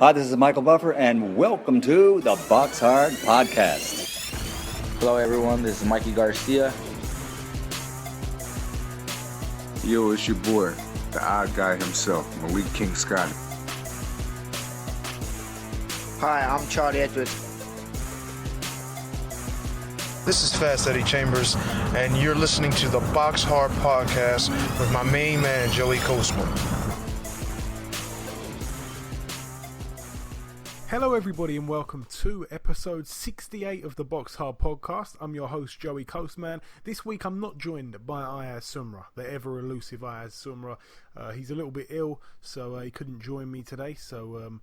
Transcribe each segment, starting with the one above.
Hi, this is Michael Buffer, and welcome to the Boxhard podcast. Hello, everyone. This is Mikey Garcia. Yo, it's your boy, the odd guy himself, Malik King Scott. Hi, I'm Charlie Edwards. This is Fast Eddie Chambers, and you're listening to the Boxhard podcast with my main man, Joey Coastman. Hello everybody and welcome to episode 68 of the Boxhard podcast. I'm your host Joey Coastman. This week I'm not joined by Ayaz Sumra, the ever elusive Ayaz Sumra. He's a little bit ill, so he couldn't join me today. So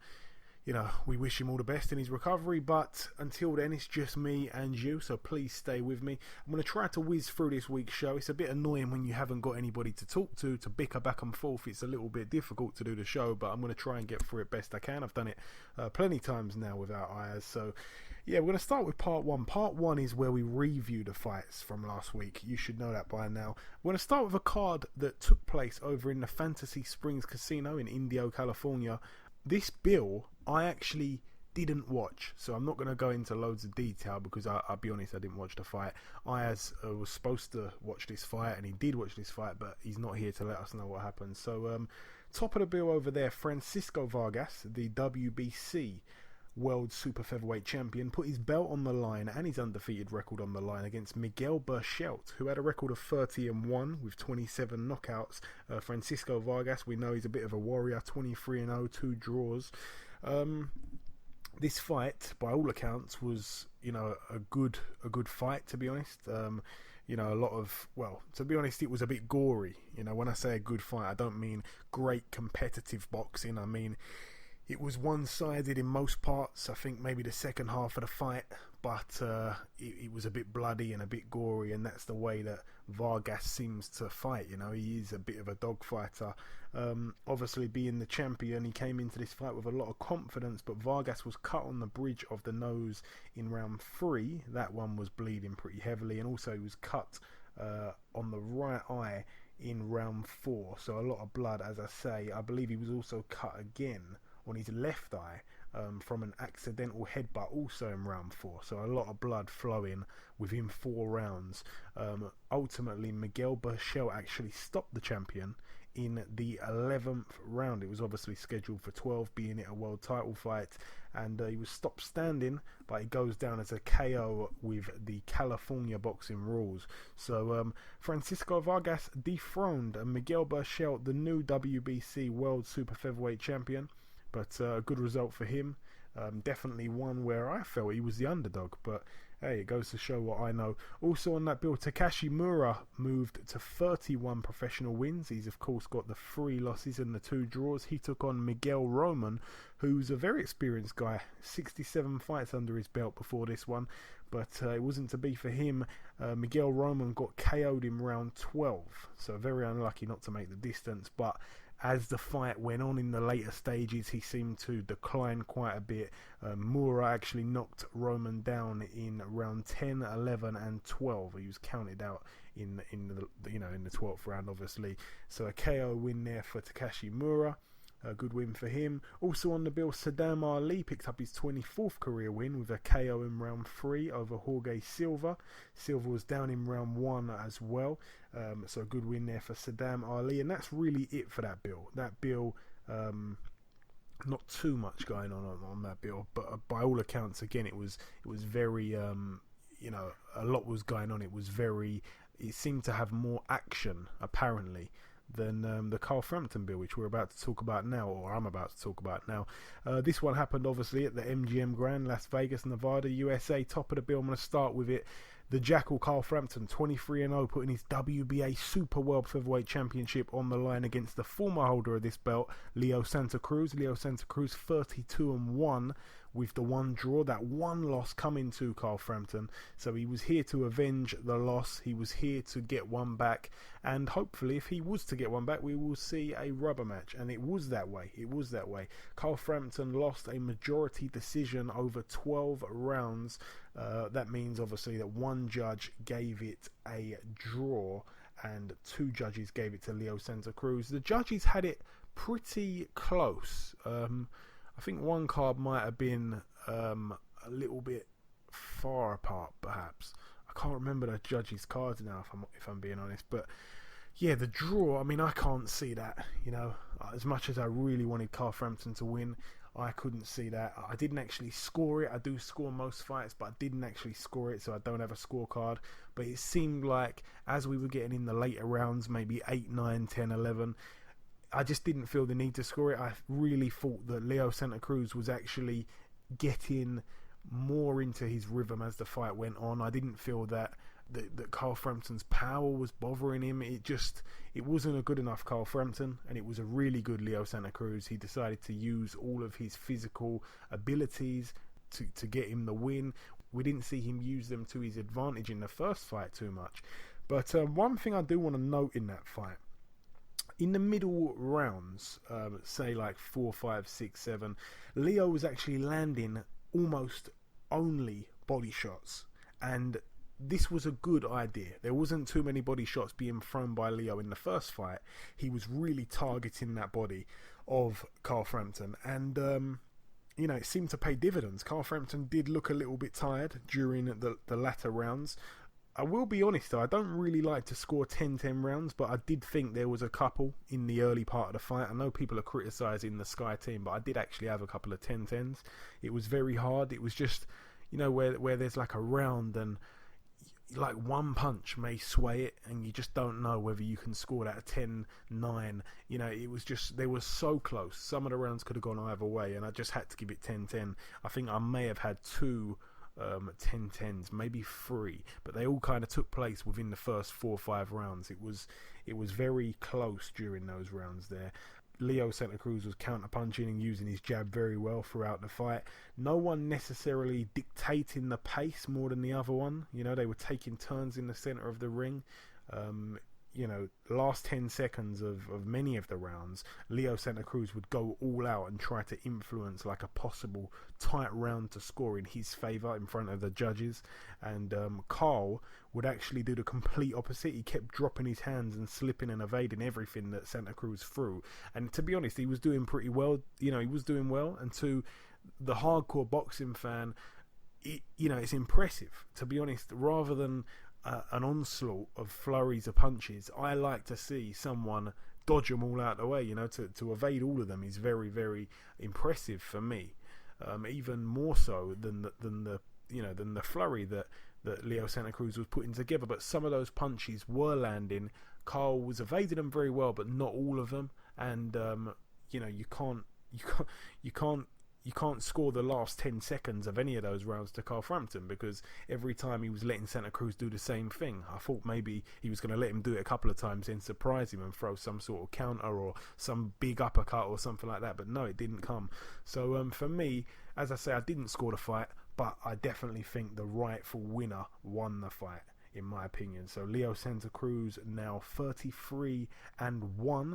we wish him all the best in his recovery, but until then it's just me and you, so please stay with me. I'm going to try to whiz through this week's show. It's a bit annoying when you haven't got anybody to talk to bicker back and forth. It's a little bit difficult to do the show, but I'm going to try and get through it best I can. I've done it plenty times now without Ayaz, so yeah, we're going to start with part one. Part one is where we review the fights from last week. You should know that by now. We're going to start with a card that took place over in the Fantasy Springs Casino in Indio, California. This bill I actually didn't watch, so I'm not going to go into loads of detail because I'll be honest, I didn't watch the fight. Ayaz was supposed to watch this fight, and he did watch this fight, but he's not here to let us know what happened. So top of the bill over there, Francisco Vargas, the WBC World Super Featherweight Champion, put his belt on the line and his undefeated record on the line against Miguel Berchelt, who had a record of 30-1 with 27 knockouts. Francisco Vargas, we know he's a bit of a warrior, 23-0, 2 draws. This fight, by all accounts, was a good fight, to be honest. To be honest, it was a bit gory. When I say a good fight, I don't mean great competitive boxing. I mean, it was one-sided in most parts. I think maybe the second half of the fight, but it was a bit bloody and a bit gory, and that's the way that Vargas seems to fight. He is a bit of a dog fighter. Obviously, being the champion, he came into this fight with a lot of confidence, but Vargas was cut on the bridge of the nose in round 3. That one was bleeding pretty heavily, and also he was cut on the right eye in round 4. So a lot of blood, as I say. I believe he was also cut again on his left eye from an accidental headbutt also in round 4, so a lot of blood flowing within 4 rounds. Ultimately, Miguel Berchelt actually stopped the champion in the 11th round. It was obviously scheduled for 12, being it a world title fight, and he was stopped standing, but it goes down as a KO with the California boxing rules. So Francisco Vargas dethroned Miguel Berchelt, the new WBC World Super Featherweight Champion. But a good result for him. Definitely one where I felt he was the underdog. But hey, it goes to show what I know. Also on that bill, Takashi Miura moved to 31 professional wins. He's of course got the 3 losses and the 2 draws. He took on Miguel Roman, who's a very experienced guy. 67 fights under his belt before this one. But it wasn't to be for him. Miguel Roman got KO'd in round 12. So very unlucky not to make the distance. But as the fight went on in the later stages, he seemed to decline quite a bit. Miura actually knocked Roman down in round 10, 11 and 12. He was counted out in the 12th round, obviously. So a KO win there for Takashi Miura. A good win for him. Also on the bill, Saddam Ali picked up his 24th career win with a KO in round 3 over Jorge Silva. Silva was down in round 1 as well. So a good win there for Saddam Ali. And that's really it for that bill. That bill, not too much going on that bill. But by all accounts, again, it was very, a lot was going on. It seemed to have more action, apparently, than the Carl Frampton bill, which we're about to talk about now, or I'm about to talk about now. This one happened obviously at the MGM Grand, Las Vegas, Nevada, USA. Top of the bill, I'm going to start with it. The Jackal Carl Frampton, 23-0, putting his WBA Super World Featherweight Championship on the line against the former holder of this belt, Leo Santa Cruz. Leo Santa Cruz, 32-1 with the 1 draw. That 1 loss coming to Carl Frampton. So he was here to avenge the loss. He was here to get one back. And hopefully, if he was to get one back, we will see a rubber match. And it was that way. Carl Frampton lost a majority decision over 12 rounds. That means, obviously, that 1 judge gave it a draw and 2 judges gave it to Leo Santa Cruz. The judges had it pretty close. I think one card might have been a little bit far apart, perhaps. I can't remember the judges' cards now, if I'm being honest. But yeah, the draw, I mean, I can't see that. You know, as much as I really wanted Carl Frampton to win, I couldn't see that. I didn't actually score it. I do score most fights, but I didn't actually score it, so I don't have a scorecard. But it seemed like as we were getting in the later rounds, maybe 8, 9, 10, 11, I just didn't feel the need to score it. I really thought that Leo Santa Cruz was actually getting more into his rhythm as the fight went on. I didn't feel that Carl Frampton's power was bothering him. It wasn't a good enough Carl Frampton, and it was a really good Leo Santa Cruz. He decided to use all of his physical abilities to get him the win. We didn't see him use them to his advantage in the first fight too much. But one thing I do want to note in that fight, in the middle rounds, say like 4, 5, 6, 7, Leo was actually landing almost only body shots, and this was a good idea. There wasn't too many body shots being thrown by Leo in the first fight. He was really targeting that body of Carl Frampton, and it seemed to pay dividends. Carl Frampton did look a little bit tired during the latter rounds. I will be honest though, I don't really like to score 10-10 rounds, but I did think there was a couple in the early part of the fight. I know people are criticising the Sky team, but I did actually have a couple of 10-10s. It was very hard. It was just, where there's like a round and like one punch may sway it, and you just don't know whether you can score that 10-9. It was just, they were so close. Some of the rounds could have gone either way, and I just had to give it 10-10. I think I may have had 2 10-10s, maybe 3, but they all kind of took place within the first 4 or 5 rounds. It was very close during those rounds there. Leo Santa Cruz was counter-punching and using his jab very well throughout the fight. No one necessarily dictating the pace more than the other one. They were taking turns in the center of the ring. Last 10 seconds of many of the rounds, Leo Santa Cruz would go all out and try to influence like a possible tight round to score in his favour in front of the judges. And Carl would actually do the complete opposite. He kept dropping his hands and slipping and evading everything that Santa Cruz threw. And to be honest, he was doing pretty well. He was doing well. And to the hardcore boxing fan, it's impressive. To be honest, rather than an onslaught of flurries of punches, I like to see someone dodge them all out the way. To evade all of them is very, very impressive for me. Even more so than the flurry that Leo Santa Cruz was putting together. But some of those punches were landing. Carl was evading them very well, but not all of them. And you can't score the last 10 seconds of any of those rounds to Carl Frampton, because every time he was letting Santa Cruz do the same thing. I thought maybe he was going to let him do it a couple of times, then surprise him and throw some sort of counter or some big uppercut or something like that. But no, it didn't come. So for me, as I say, I didn't score the fight, but I definitely think the rightful winner won the fight, in my opinion. So Leo Santa Cruz now 33-1.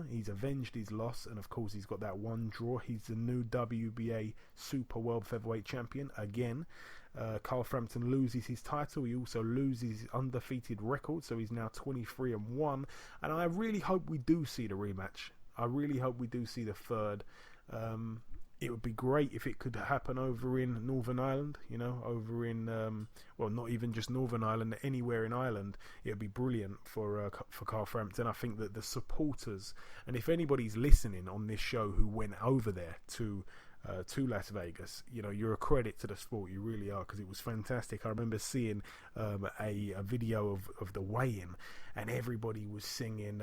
He's avenged his loss, and of course he's got that one draw. He's the new WBA Super World Featherweight Champion again. Carl Frampton loses his title. He also loses his undefeated record, so he's now 23-1. And I really hope we do see the rematch. I really hope we do see the third. It would be great if it could happen over in Northern Ireland, over in, not even just Northern Ireland, anywhere in Ireland. It would be brilliant for Carl Frampton. I think that the supporters, and if anybody's listening on this show who went over there to Las Vegas, you're a credit to the sport. You really are, because it was fantastic. I remember seeing a video of the weigh-in, and everybody was singing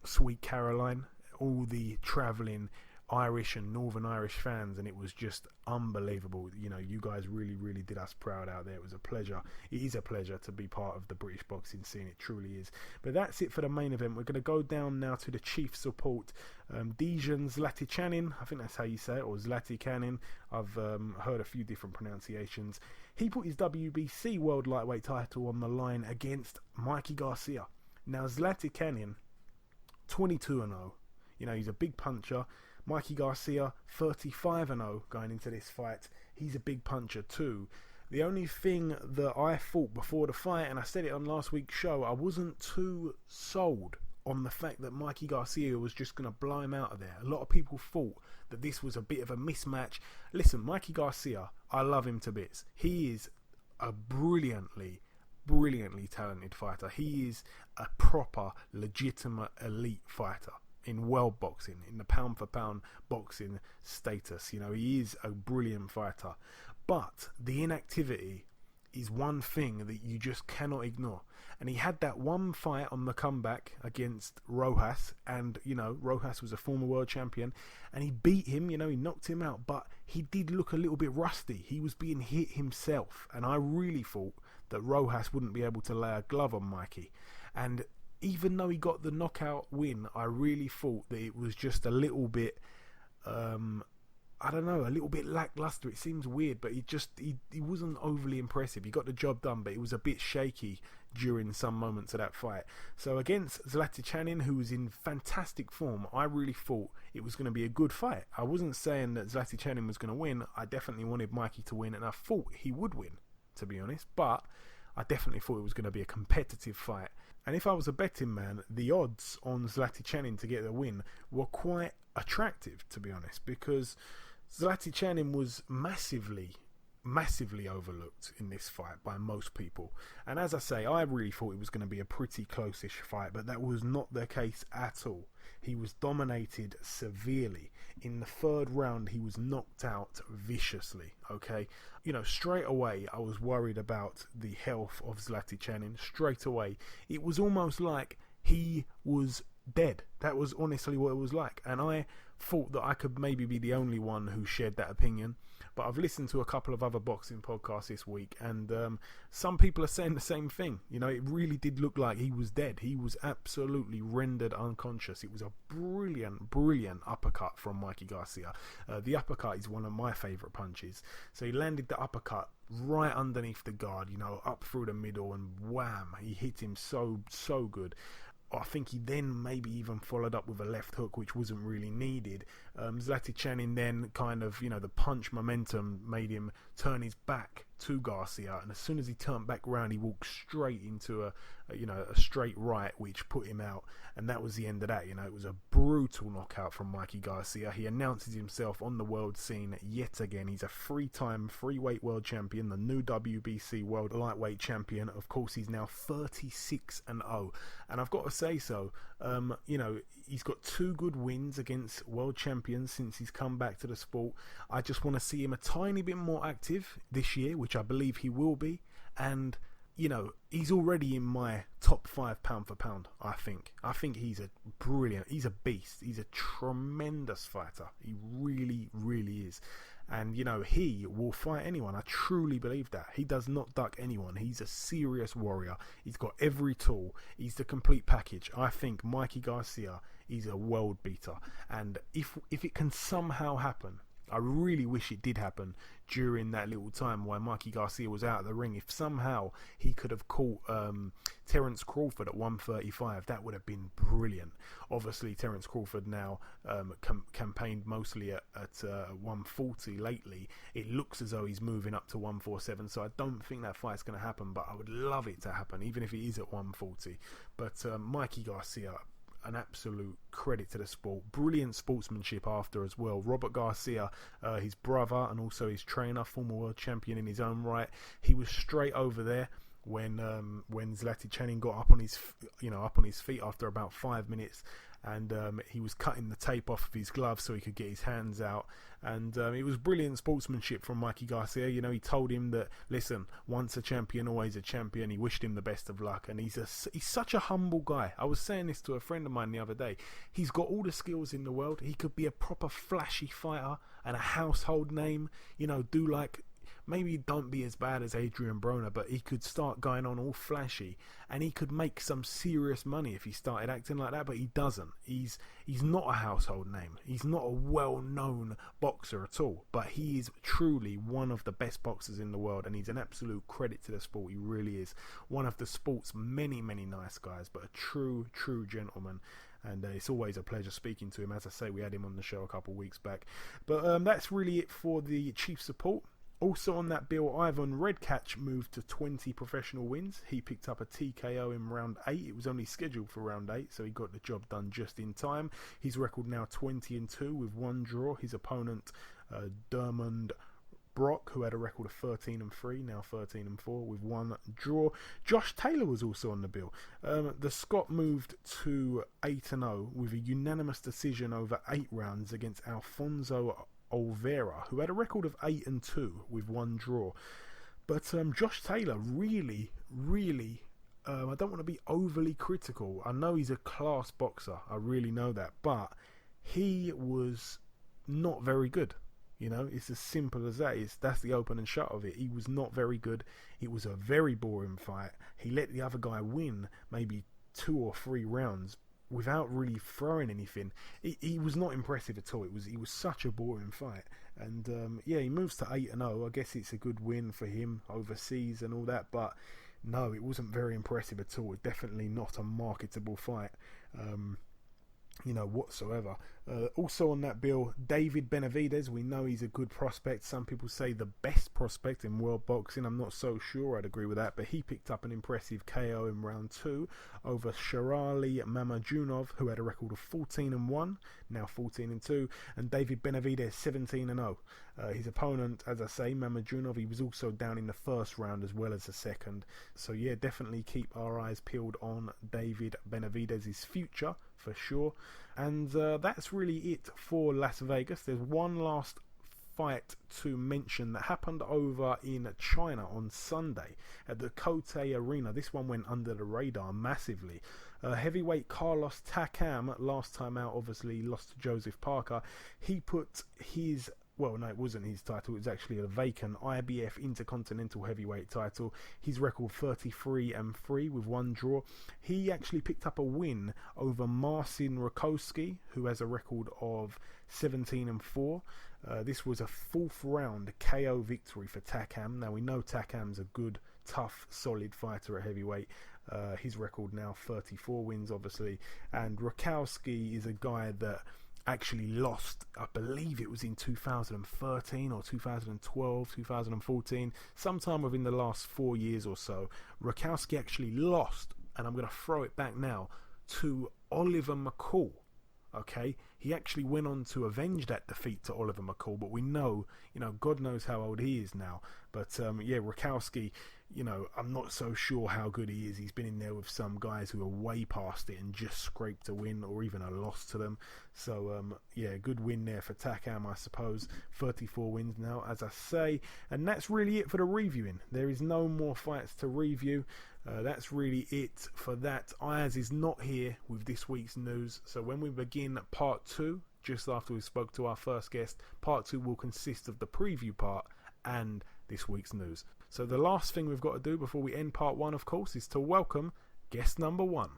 Sweet Caroline, all the travelling Irish and Northern Irish fans, and it was just unbelievable. You guys really, really did us proud out there. It was a pleasure. It is a pleasure to be part of the British boxing scene. It truly is. But that's it for the main event. We're going to go down now to the chief support, Dejan Zlaticanin. I think that's how you say it, or Zlatikanin. I've heard a few different pronunciations. He put his WBC World Lightweight title on the line against Mikey Garcia. Now Zlatikanin, 22-0. He's a big puncher. Mikey Garcia, 35-0 going into this fight. He's a big puncher too. The only thing that I thought before the fight, and I said it on last week's show, I wasn't too sold on the fact that Mikey Garcia was just going to blow him out of there. A lot of people thought that this was a bit of a mismatch. Listen, Mikey Garcia, I love him to bits. He is a brilliantly talented fighter. He is a proper, legitimate elite fighter in world boxing, in the pound for pound boxing status. You know, he is a brilliant fighter. But the inactivity is one thing that you just cannot ignore. And he had that one fight on the comeback against Rojas, and you know, Rojas was a former world champion, and he beat him, you know, he knocked him out, but he did look a little bit rusty. He was being hit himself, and I really thought that Rojas wouldn't be able to lay a glove on Mikey. And even though he got the knockout win, I really thought that it was just a little bit I don't know, a little bit lackluster. It seems weird, but he wasn't overly impressive. He got the job done, but it was a bit shaky during some moments of that fight. So against Zlaticanin, who was in fantastic form, I really thought it was going to be a good fight. I wasn't saying that Zlaticanin was going to win. I definitely wanted Mikey to win, and I thought he would win, to be honest. But I definitely thought it was going to be a competitive fight. And if I was a betting man, the odds on Zlaticanin to get the win were quite attractive, to be honest, because Zlaticanin was massively overlooked in this fight by most people. And as I say, I really thought it was going to be a pretty close-ish fight, but that was not the case at all. He was dominated severely. In the third round, he was knocked out viciously, okay? You know, straight away, I was worried about the health of Zlaticanin. Straight away, it was almost like he was dead. That was honestly what it was like. And I thought that I could maybe be the only one who shared that opinion. But I've listened to a couple of other boxing podcasts this week, and some people are saying the same thing. You know, it really did look like he was dead. He was absolutely rendered unconscious. It was a brilliant uppercut from Mikey Garcia. The uppercut is one of my favourite punches. So he landed the uppercut right underneath the guard, you know, up through the middle, and wham, he hit him so good. I think he then maybe even followed up with a left hook, which wasn't really needed. Zlaticanin then kind of, you know, the punch momentum made him turn his back to Garcia, and as soon as he turned back round, he walked straight into a straight right, which put him out, and that was the end of that. You know, it was a brutal knockout from Mikey Garcia. He announces himself on the world scene yet again. He's a 3-time freeweight world champion, the new WBC world lightweight champion. Of course, he's now 36-0, and I've got to say so. You know, he's got 2 good wins against world champions since he's come back to the sport. I just want to see him a tiny bit more active this year, which I believe he will be, and you know, he's already in my top 5 pound for pound. I think he's he's a beast. He's a tremendous fighter. He really is. And you know, he will fight anyone. I truly believe that. He does not duck anyone. He's a serious warrior. He's got every tool. He's the complete package. I think Mikey Garcia is a world beater. And if it can somehow happen, I really wish it did happen during that little time while Mikey Garcia was out of the ring. If somehow he could have caught Terence Crawford at 135, that would have been brilliant. Obviously, Terence Crawford now campaigned mostly at 140 lately. It looks as though he's moving up to 147, so I don't think that fight's going to happen, but I would love it to happen, even if it is at 140. But Mikey Garcia, an absolute credit to the sport. Brilliant sportsmanship after as well. Robert Garcia, his brother and also his trainer, former world champion in his own right, he was straight over there when Zlaticanin got up on his feet after about 5 minutes, and he was cutting the tape off of his glove so he could get his hands out. And it was brilliant sportsmanship from Mikey Garcia. You know, he told him that, listen, once a champion, always a champion. He wished him the best of luck, and he's such a humble guy. I was saying this to a friend of mine the other day. He's got all the skills in the world. He could be a proper flashy fighter and a household name. You know, maybe don't be as bad as Adrian Broner, but he could start going on all flashy, and he could make some serious money if he started acting like that, but he doesn't. He's not a household name. He's not a well-known boxer at all, but he is truly one of the best boxers in the world, and he's an absolute credit to the sport. He really is one of the sport's many nice guys, but a true gentleman. And it's always a pleasure speaking to him. As I say, we had him on the show a couple of weeks back. But that's really it for the Chief Support. Also on that bill, Ivan Redkach moved to 20 professional wins. He picked up a TKO in round 8. It was only scheduled for round 8, so he got the job done just in time. His record now 20-2 with 1 draw. His opponent, Dermond Brock, who had a record of 13-3, now 13-4 with 1 draw. Josh Taylor was also on the bill. The Scot moved to 8-0 with a unanimous decision over 8 rounds against Alfonso Oliveira, who had a record of 8-2 with 1 draw. But Josh Taylor really, I don't want to be overly critical. I know he's a class boxer. I really know that. But he was not very good. You know, it's as simple as that. That's the open and shut of it. He was not very good. It was a very boring fight. He let the other guy win maybe 2 or 3 rounds without really throwing anything. He was not impressive at all. He was such a boring fight. And he moves to 8-0. I guess it's a good win for him overseas and all that. But no, it wasn't very impressive at all. Definitely not a marketable fight. Whatsoever. Also on that bill, David Benavidez. We know he's a good prospect. Some people say the best prospect in world boxing. I'm not so sure I'd agree with that, but he picked up an impressive KO in round 2 over Sharali Mamajunov, who had a record of 14-1, now 14-2, and David Benavidez 17-0. His opponent, as I say, Mamajunov, he was also down in the first round as well as the second. So yeah, definitely keep our eyes peeled on David Benavidez's future for sure. And that's really it for Las Vegas. There's one last fight to mention that happened over in China on Sunday at the Cote Arena. This one went under the radar massively. Heavyweight Carlos Takam, last time out obviously lost to Joseph Parker. He put his... Well, no, it wasn't his title. It was actually a vacant IBF Intercontinental Heavyweight title. His record 33-3 with 1 draw. He actually picked up a win over Marcin Rakowski, who has a record of 17-4. This was a 4th round KO victory for Takam. Now we know Takam's a good, tough, solid fighter at heavyweight. His record now 34 wins, obviously. And Rakowski is a guy that actually lost, I believe it was in 2013 or 2012, 2014, sometime within the last 4 years or so. Rakowski actually lost, and I'm going to throw it back now, to Oliver McCall. Okay, he actually went on to avenge that defeat to Oliver McCall, but we know, God knows how old he is now. But Rakowski, I'm not so sure how good he is. He's been in there with some guys who are way past it and just scraped a win or even a loss to them. So, good win there for Takam, I suppose. 34 wins now, as I say. And that's really it for the reviewing. There is no more fights to review. That's really it for that. Ayaz is not here with this week's news. So when we begin part 2, just after we spoke to our first guest, part 2 will consist of the preview part and this week's news. So the last thing we've got to do before we end part 1, of course, is to welcome guest number 1.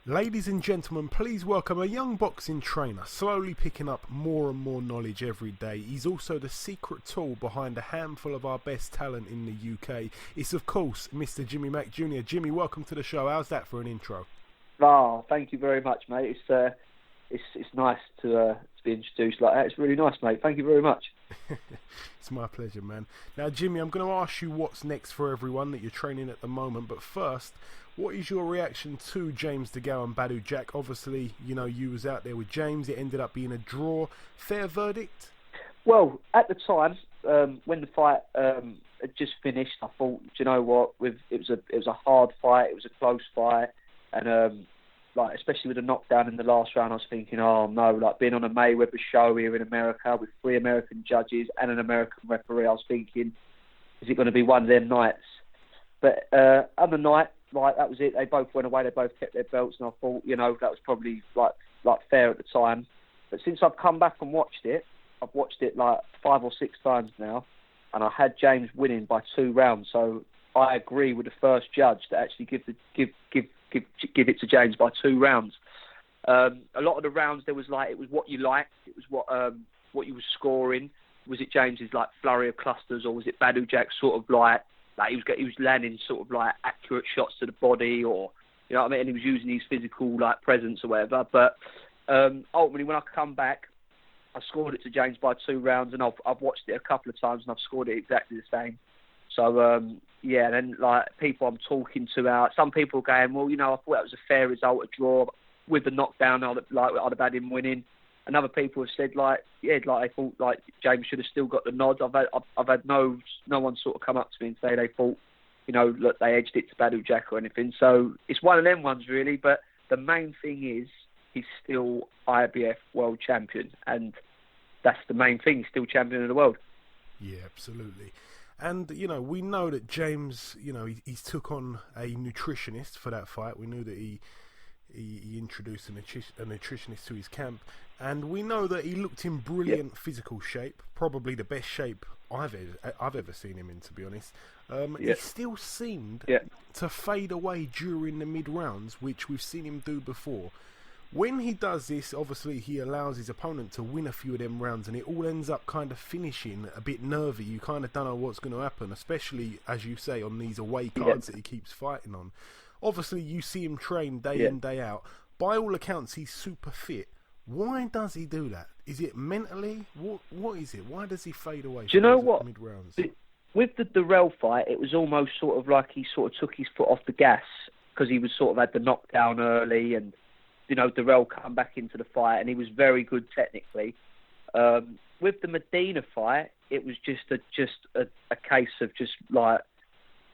Ladies and gentlemen, please welcome a young boxing trainer, slowly picking up more and more knowledge every day. He's also the secret tool behind a handful of our best talent in the UK. It's, of course, Mr. Jimmy Mack Jr. Jimmy, welcome to the show. How's that for an intro? Oh, thank you very much, mate. It's nice to be introduced like that. It's really nice, mate. Thank you very much. It's my pleasure, man. Now, Jimmy, I'm going to ask you what's next for everyone that you're training at the moment, but first, what is your reaction to James DeGale and Badu Jack? Obviously, you was out there with James. It ended up being a draw. Fair verdict? Well, at the time, when the fight had just finished, I thought, do you know what? It was a hard fight. It was a close fight, and especially with the knockdown in the last round, I was thinking, oh no, being on a Mayweather show here in America with 3 American judges and an American referee, I was thinking, is it going to be one of them nights? But on the night, that was it. They both went away. They both kept their belts, and I thought, that was probably like fair at the time. But since I've come back and watched it, I've watched it like 5 or 6 times now, and I had James winning by 2 rounds. So I agree with the first judge to actually give it to James by 2 rounds. A lot of the rounds it was what you liked. It was what you were scoring. Was it James's flurry of clusters, or was it Badu Jack's sort of he was landing sort of accurate shots to the body, or you know what I mean? And he was using his physical presence or whatever. But ultimately, when I come back, scored it to James by 2 rounds, and I've watched it a couple of times, and I've scored it exactly the same. So, yeah, and then, like, people I'm talking to out, some people are going, well, you know, I thought that was a fair result, a draw. With the knockdown, I'd have had him winning. And other people have said, like, yeah, like, they thought, like, James should have still got the nod. I've had no one sort of come up to me and say they thought, you know, look, they edged it to Badou Jack or anything. So it's one of them ones, really. But the main thing is he's still IBF world champion. And that's the main thing. He's still champion of the world. Yeah, absolutely. And, you know, we know that James, you know, he's took on a nutritionist for that fight. We knew that he introduced a nutritionist to his camp. And we know that he looked in brilliant physical shape. Probably the best shape I've ever seen him in, to be honest. He still seemed to fade away during the mid-rounds, which we've seen him do before. When he does this, obviously he allows his opponent to win a few of them rounds, and it all ends up kind of finishing a bit nervy. You kind of don't know what's going to happen, especially, as you say, on these away cards that he keeps fighting on. Obviously, you see him train day in, day out. By all accounts, he's super fit. Why does he do that? Is it mentally? What is it? Why does he fade away? Do you know what? Mid-rounds? With the Dirrell fight, it was almost sort of like he sort of took his foot off the gas because he was sort of had the knockdown early, and you know, Dirrell come back into the fight, and he was very good technically. With the Medina fight, it was just a case of just like,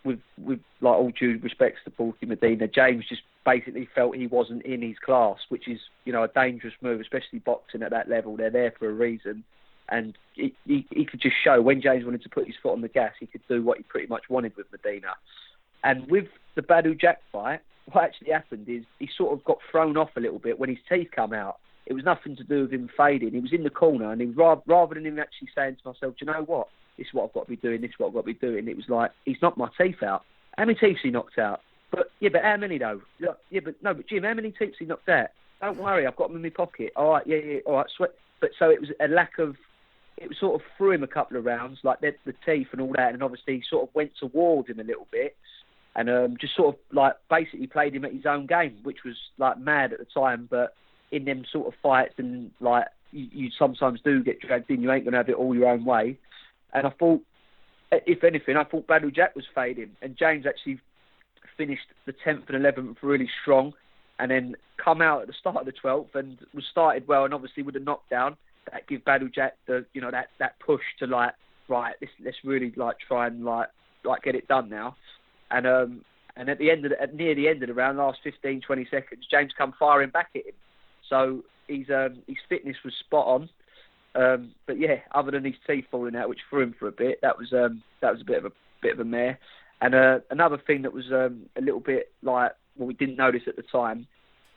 with like all due respects to Porky Medina, James just basically felt he wasn't in his class, which is, you know, a dangerous move, especially boxing at that level. They're there for a reason, and he could just show when James wanted to put his foot on the gas, he could do what he pretty much wanted with Medina. And with the Badou Jack fight, what actually happened is he sort of got thrown off a little bit when his teeth come out. It was nothing to do with him fading. He was in the corner, and he rather than him actually saying to myself, do you know what? This is what I've got to be doing, this is what I've got to be doing. It was like, he's knocked my teeth out. How many teeth he knocked out? But how many though? Yeah, but Jim, how many teeth he knocked out? Don't worry, I've got them in my pocket. All right, yeah, all right, sweat. But so it was a lack of, it was sort of threw him a couple of rounds, like the teeth and all that, and obviously he sort of went towards him a little bit, and just sort of like basically played him at his own game, which was like mad at the time. But in them sort of fights, and like you sometimes do get dragged in, you ain't gonna have it all your own way. And I thought, if anything, I thought Badou Jack was fading, and James actually finished the 10th and 11th really strong, and then come out at the start of the 12th and was started well, and obviously with the knockdown that give Badou Jack the, you know, that push to like, right, let's really like try and like get it done now. And at the end of near the end of the round, last 15-20 seconds, James come firing back at him. So his fitness was spot on. But yeah, other than his teeth falling out, which threw him for a bit, that was a bit of a mare. And another thing that was a little bit like, well, we didn't notice at the time,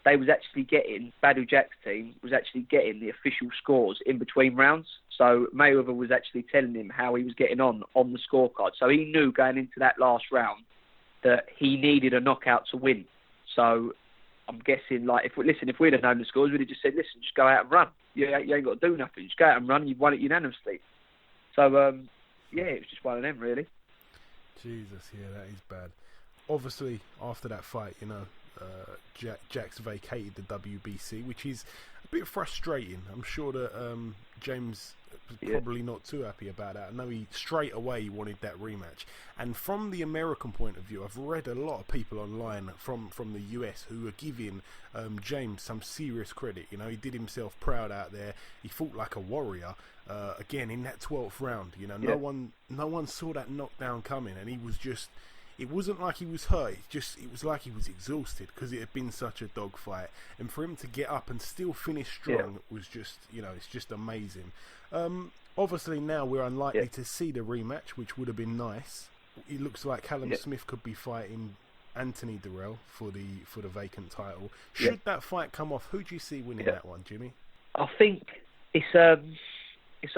they was actually getting, Badou Jack's team was actually getting the official scores in between rounds. So Mayweather was actually telling him how he was getting on the scorecard. So he knew going into that last round that he needed a knockout to win. So I'm guessing, like, if we'd have known the scores, we'd have just said, listen, just go out and run. You ain't got to do nothing. Just go out and run. You've won it unanimously. So, yeah, it was just one of them, really. Jesus, yeah, that is bad. Obviously, after that fight, you know, Jack's vacated the WBC, which is a bit frustrating. I'm sure that James was probably not too happy about that. I know he straight away wanted that rematch. And from the American point of view, I've read a lot of people online from the US who are giving James some serious credit. You know, he did himself proud out there. He fought like a warrior. Again, in that 12th round, you know, no one saw that knockdown coming, and he was just. It wasn't like he was hurt. It was like he was exhausted because it had been such a dogfight. And for him to get up and still finish strong was just, you know, it's just amazing. Obviously now we're unlikely to see the rematch, which would have been nice. It looks like Callum Smith could be fighting Anthony Dirrell for the vacant title. Should that fight come off, who do you see winning that one, Jimmy? I think it's a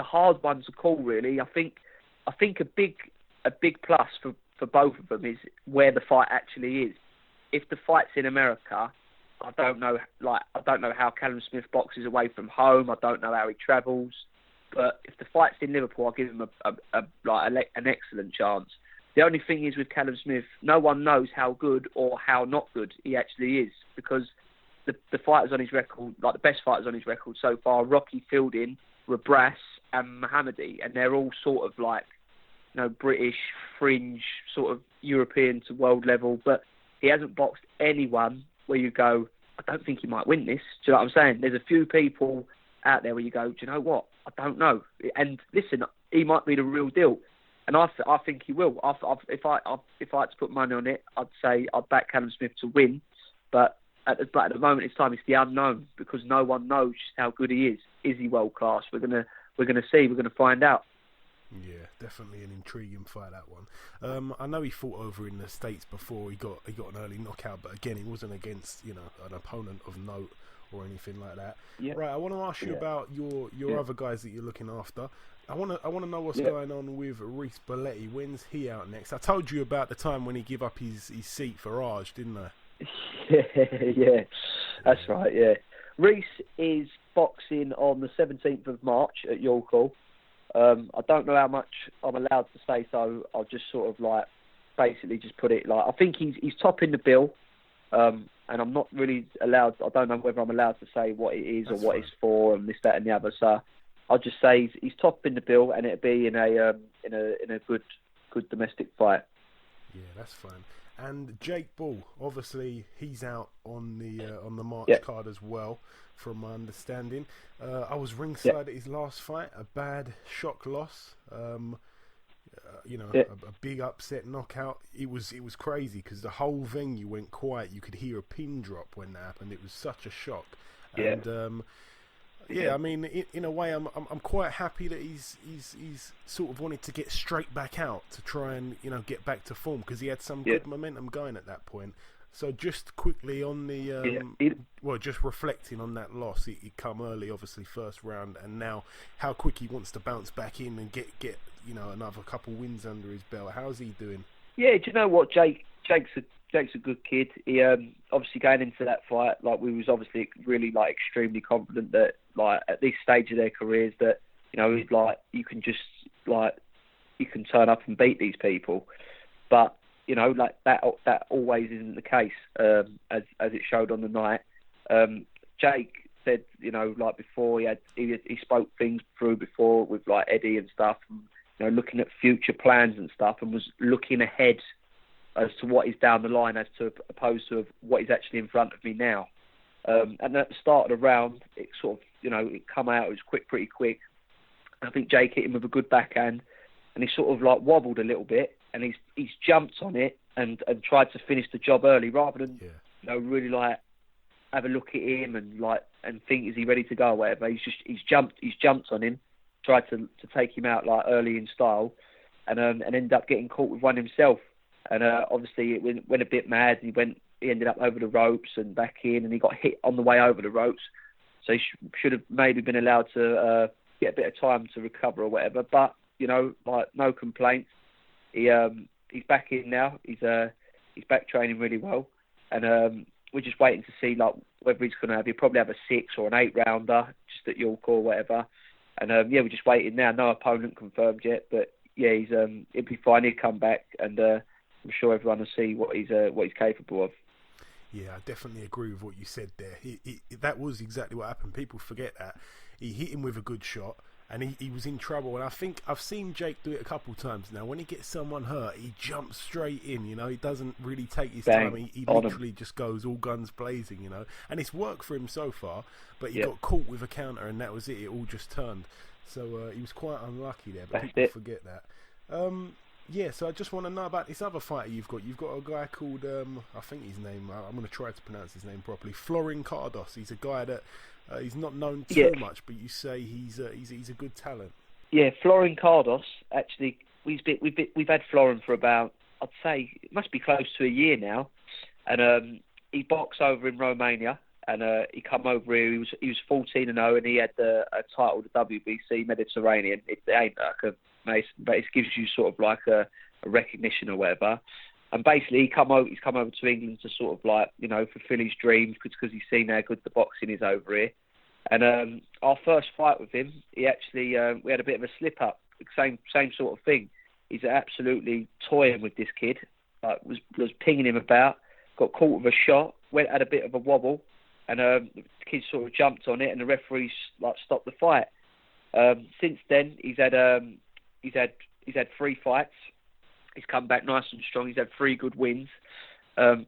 hard one to call, really. I think a big plus for both of them is where the fight actually is. If the fight's in America, I don't know how Callum Smith boxes away from home. I don't know how he travels. But if the fight's in Liverpool, I'll give him an excellent chance. The only thing is with Callum Smith, no one knows how good or how not good he actually is, because the fighters on his record, like the best fighters on his record so far, Rocky Fielding Rabras and Mohammadi, and they're all sort of like, British fringe, sort of European to world level, but he hasn't boxed anyone where you go, I don't think he might win this. Do you know what I'm saying? There's a few people out there where you go, do you know what? I don't know. And listen, he might be the real deal. And I think he will. If I had to put money on it, I'd say I'd back Callum Smith to win. But at the moment, it's the unknown, because no one knows just how good he is. Is he world class? We're gonna see. We're gonna find out. Yeah, definitely an intriguing fight, that one. I know he fought over in the States before. He got an early knockout, but again, he wasn't against an opponent of note or anything like that. Yeah. Right, I want to ask you about your other guys that you're looking after. I want to know what's going on with Reece Bellotti. When's he out next? I told you about the time when he gave up his seat for Raj, didn't I? Yeah, that's right. Yeah, Reece is boxing on the 17th of March at York Hall. I don't know how much I'm allowed to say, so I'll just sort of basically just put it I think he's topping the bill, and I'm not really allowed. I don't know whether I'm allowed to say what it is or what it's for and this, that, and the other. So I'll just say he's topping the bill, and it'll be in a good domestic fight. Yeah, that's fine. And Jake Bull, obviously, he's out on the March card as well, from my understanding. I was ringside at his last fight, a bad shock loss. A big upset knockout. It was crazy because the whole venue went quiet. You could hear a pin drop when that happened. It was such a shock. Yeah. And I mean, in a way, I'm quite happy that he's sort of wanted to get straight back out to try and get back to form, because he had some good momentum going at that point. So just quickly on the just reflecting on that loss, it come early, obviously first round, and now how quick he wants to bounce back in and get another couple wins under his belt. How's he doing? Yeah, do you know what, Jake's a good kid. He obviously going into that fight, we was obviously really extremely confident that at this stage of their careers that he's you can just you can turn up and beat these people, but that always isn't the case, as it showed on the night. Jake said before he spoke things through before with Eddie and stuff, and, looking at future plans and stuff, and was looking ahead as to what is down the line opposed to what is actually in front of me now. And at the start of the round, it sort of, it come out, it was pretty quick. I think Jake hit him with a good backhand, and he sort of wobbled a little bit, and he's jumped on it and tried to finish the job early rather than, really have a look at him and think, is he ready to go or whatever. He's jumped on him, tried to take him out early in style, and ended up getting caught with one himself. And obviously it went a bit mad. He ended up over the ropes and back in, and he got hit on the way over the ropes. So he should have maybe been allowed to get a bit of time to recover or whatever. But no complaints. He's back in now. He's back training really well, and we're just waiting to see whether he's going to have. He'll probably have a 6 or an 8 rounder just at York or whatever. And we're just waiting now. No opponent confirmed yet, but he's it'll be fine. He'll come back, and I'm sure everyone will see what he's capable of. Yeah, I definitely agree with what you said there. That was exactly what happened. People forget that. He hit him with a good shot, and he was in trouble. And I think I've seen Jake do it a couple times now. When he gets someone hurt, he jumps straight in, He doesn't really take his time. He literally just goes all guns blazing, And it's worked for him so far, but he got caught with a counter, and that was it. It all just turned. So he was quite unlucky there, but people forget that. So I just want to know about this other fighter you've got. You've got a guy called, I think his name, I'm going to try to pronounce his name properly, Florin Cardos. He's a guy that he's not known too much, but you say he's a good talent. Yeah, Florin Cardos, actually, we've had Florin for about, I'd say, it must be close to a year now. And he boxed over in Romania, and he come over here. He was 14-0, and he had a title, the WBC Mediterranean. It ain't like a Mason, but it gives you sort of a recognition or whatever. And basically, he's come over to England to sort of fulfill his dreams because he's seen how good the boxing is over here. And our first fight with him, he actually we had a bit of a slip up. Same sort of thing. He's absolutely toying with this kid. Was pinging him about. Got caught with a shot. Had a bit of a wobble, and the kid sort of jumped on it, and the referee stopped the fight. Since then, he's had 3 fights. He's come back nice and strong. He's had 3 good wins.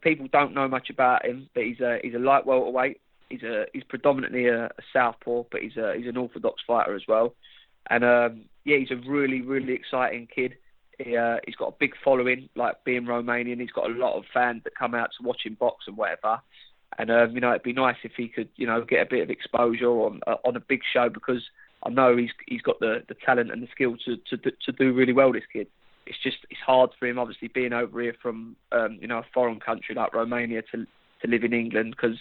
People don't know much about him, but he's a light welterweight. He's predominantly a southpaw, but he's an orthodox fighter as well. And he's a really, really exciting kid. He's got a big following, like being Romanian. He's got a lot of fans that come out to watch him box and whatever. And it'd be nice if he could, get a bit of exposure on a big show, because I know he's got the talent and the skill to do really well. This kid. It's hard for him, obviously, being over here from a foreign country like Romania to live in England, because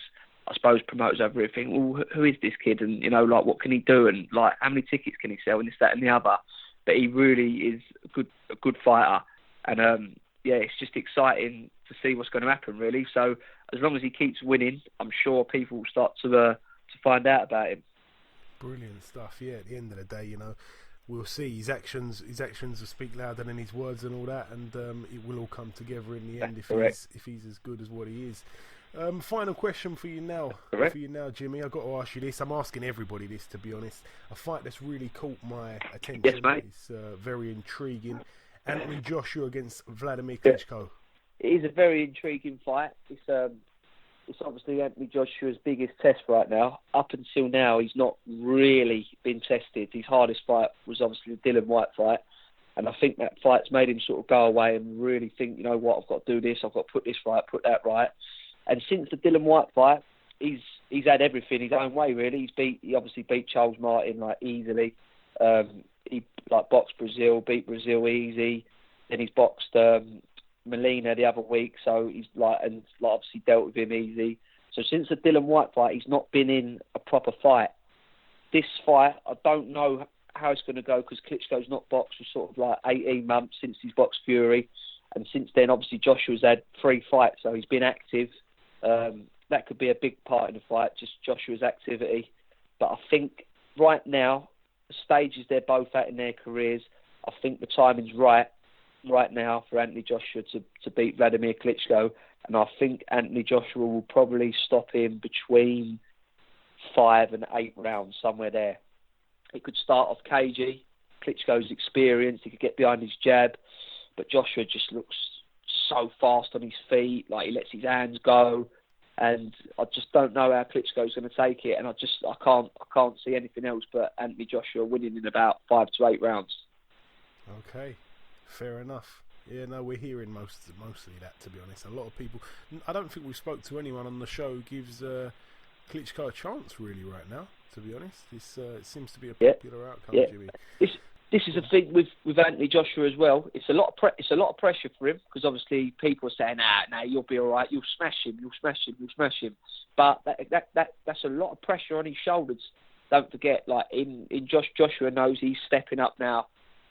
I suppose promoters over here think, well, who is this kid, and what can he do, and like how many tickets can he sell, and this, that, and the other. But he really is a good fighter, and it's just exciting to see what's going to happen, really. So as long as he keeps winning, I'm sure people will start to find out about him. Brilliant stuff. Yeah, at the end of the day, we'll see. His actions will speak louder than his words and all that, and it will all come together in the end if he's as good as what he is. Final question for you now, Jimmy. I've got to ask you this. I'm asking everybody this, to be honest. A fight that's really caught my attention. Yes, mate. It's very intriguing. Anthony Joshua against Vladimir Klitschko. It is a very intriguing fight. It's obviously Anthony Joshua's biggest test right now. Up until now, he's not really been tested. His hardest fight was obviously the Dillian Whyte fight. And I think that fight's made him sort of go away and really think, I've got to do this, I've got to put this right, put that right. And since the Dillian Whyte fight, he's had everything his own way, really. He obviously beat Charles Martin easily. He boxed Brazil, beat Brazil easy. Then he's boxed Molina the other week, so he's obviously dealt with him easy. So since the Dillian Whyte fight, he's not been in a proper fight. This fight, I don't know how it's going to go, because Klitschko's not boxed for sort of 18 months since he's boxed Fury, and since then obviously Joshua's had 3 fights, so he's been active. That could be a big part in the fight, just Joshua's activity. But I think right now, the stages they're both at in their careers, I think the timing's right now for Anthony Joshua to beat Vladimir Klitschko, and I think Anthony Joshua will probably stop him between 5 and 8 rounds, somewhere there. It could start off cagey. Klitschko's experienced, he could get behind his jab, but Joshua just looks so fast on his feet, he lets his hands go, and I just don't know how Klitschko's going to take it, and I can't see anything else but Anthony Joshua winning in about 5 to 8 rounds. Okay, fair enough. Yeah, no, we're hearing mostly that, to be honest. A lot of people, I don't think we spoke to anyone on the show who gives Klitschko a chance really right now, to be honest. It seems to be a popular outcome, Jimmy. This is the thing with Anthony Joshua as well. It's a lot of pressure for him, because obviously people are saying, nah, you'll be all right. You'll smash him. But that's a lot of pressure on his shoulders. Don't forget, Joshua knows he's stepping up now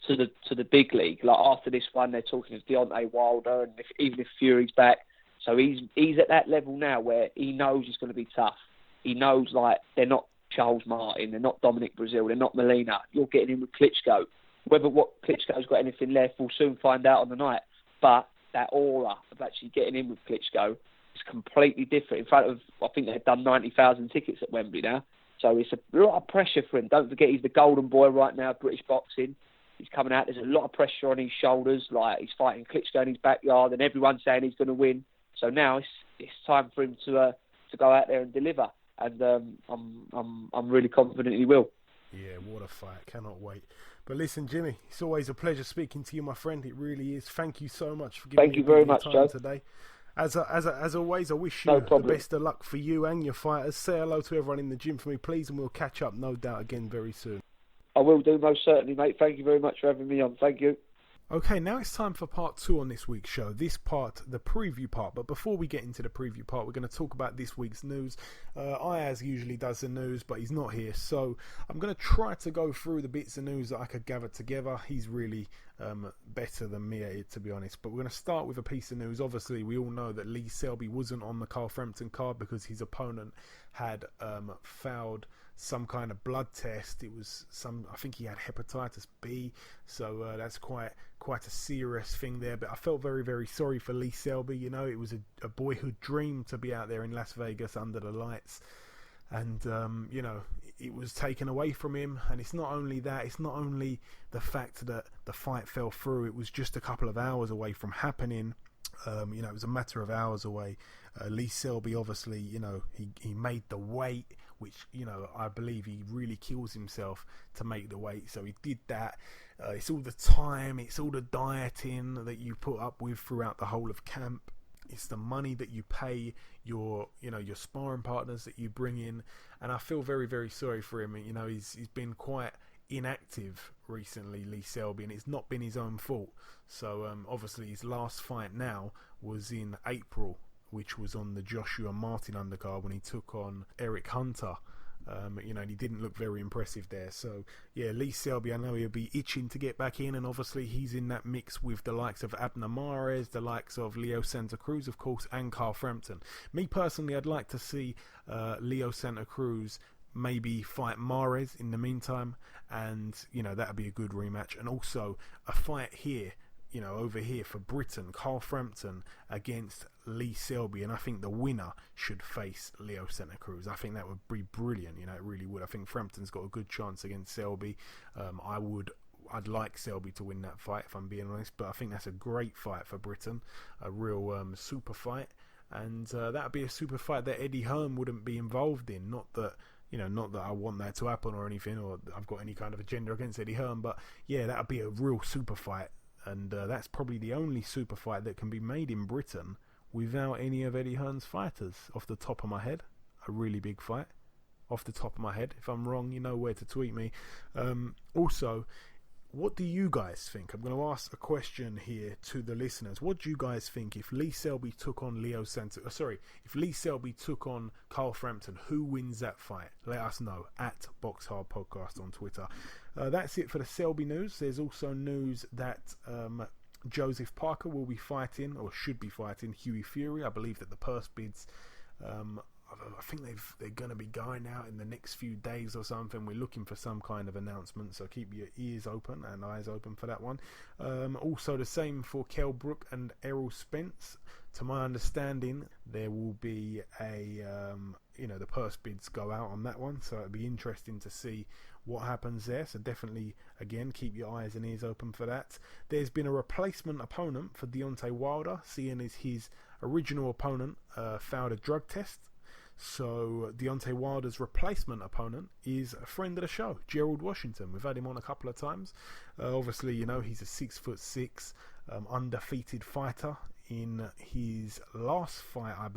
to the big league. After this one, they're talking to Deontay Wilder, and even if Fury's back, so he's at that level now where he knows it's going to be tough. He knows they're not Charles Martin, they're not Dominic Brazil, they're not Molina. You're getting in with Klitschko. Whether Klitschko's got anything left, we'll soon find out on the night. But that aura of actually getting in with Klitschko is completely different. In fact, I think they've done 90,000 tickets at Wembley now. So it's a lot of pressure for him. Don't forget, he's the golden boy right now, British boxing. He's coming out. There's a lot of pressure on his shoulders. He's fighting Klitschko in his backyard, and everyone's saying he's going to win. So now it's time for him to go out there and deliver. And I'm really confident he will. Yeah, what a fight. Cannot wait. But listen, Jimmy, it's always a pleasure speaking to you, my friend. It really is. Thank you so much for giving me your time today. As always, I wish you the best of luck for you and your fighters. Say hello to everyone in the gym for me, please, and we'll catch up, no doubt, again very soon. I will do, most certainly, mate. Thank you very much for having me on. Thank you. Okay, now it's time for part 2 on this week's show. This part, the preview part. But before we get into the preview part, we're going to talk about this week's news. Ayaz usually does the news, but he's not here. So I'm going to try to go through the bits of news that I could gather together. He's really better than me at it, to be honest. But we're going to start with a piece of news. Obviously, we all know that Lee Selby wasn't on the Carl Frampton card because his opponent had failed some kind of blood test. It was I think he had hepatitis B, so that's quite a serious thing there. But I felt very, very sorry for Lee Selby. It was a boyhood dream to be out there in Las Vegas under the lights, and it was taken away from him. And it's not only that, it's not only the fact that the fight fell through, it was just a couple of hours away from happening. It was a matter of hours away. Lee Selby, obviously, he made the weight, which, I believe he really kills himself to make the weight. So he did that. It's all the time, it's all the dieting that you put up with throughout the whole of camp. It's the money that you pay your sparring partners that you bring in. And I feel very, very sorry for him. He's been quite inactive recently, Lee Selby, and it's not been his own fault. So obviously his last fight now was in April, which was on the Joshua Martin undercard when he took on Eric Hunter. And he didn't look very impressive there. So yeah, Lee Selby, I know he'll be itching to get back in, and obviously he's in that mix with the likes of Abner Mares, the likes of Leo Santa Cruz, of course, and Carl Frampton. Me personally, I'd like to see Leo Santa Cruz maybe fight Mares in the meantime, and that'd be a good rematch. And also a fight here, over here for Britain, Carl Frampton against Lee Selby, and I think the winner should face Leo Santa Cruz. I think that would be brilliant. It really would. I think Frampton's got a good chance against Selby. I'd like Selby to win that fight, if I'm being honest, but I think that's a great fight for Britain, a real super fight, and that'd be a super fight that Eddie Hearn wouldn't be involved in. Not that I want that to happen or anything, or I've got any kind of agenda against Eddie Hearn, but yeah, that'd be a real super fight. And that's probably the only super fight that can be made in Britain without any of Eddie Hearn's fighters, off the top of my head. A really big fight, off the top of my head. If I'm wrong, you know where to tweet me. Also, what do you guys think? I'm going to ask a question here to the listeners. What do you guys think if Lee Selby took on if Lee Selby took on Carl Frampton, who wins that fight? Let us know at Boxhard Podcast on Twitter. That's it for the Selby news. There's also news that Joseph Parker will be fighting, or should be fighting, Hughie Fury. I believe that the purse bids, I think they're going to be going out in the next few days or something. We're looking for some kind of announcement, so keep your ears open and eyes open for that one. Also the same for Kell Brook and Errol Spence. To my understanding, there will be the purse bids go out on that one, so it'll be interesting to see what happens there. So definitely, again, keep your eyes and ears open for that. There's been a replacement opponent for Deontay Wilder, seeing as his original opponent failed a drug test. So Deontay Wilder's replacement opponent is a friend of the show, Gerald Washington. We've had him on a couple of times. Obviously, he's a 6'6", undefeated fighter. In his last fight, I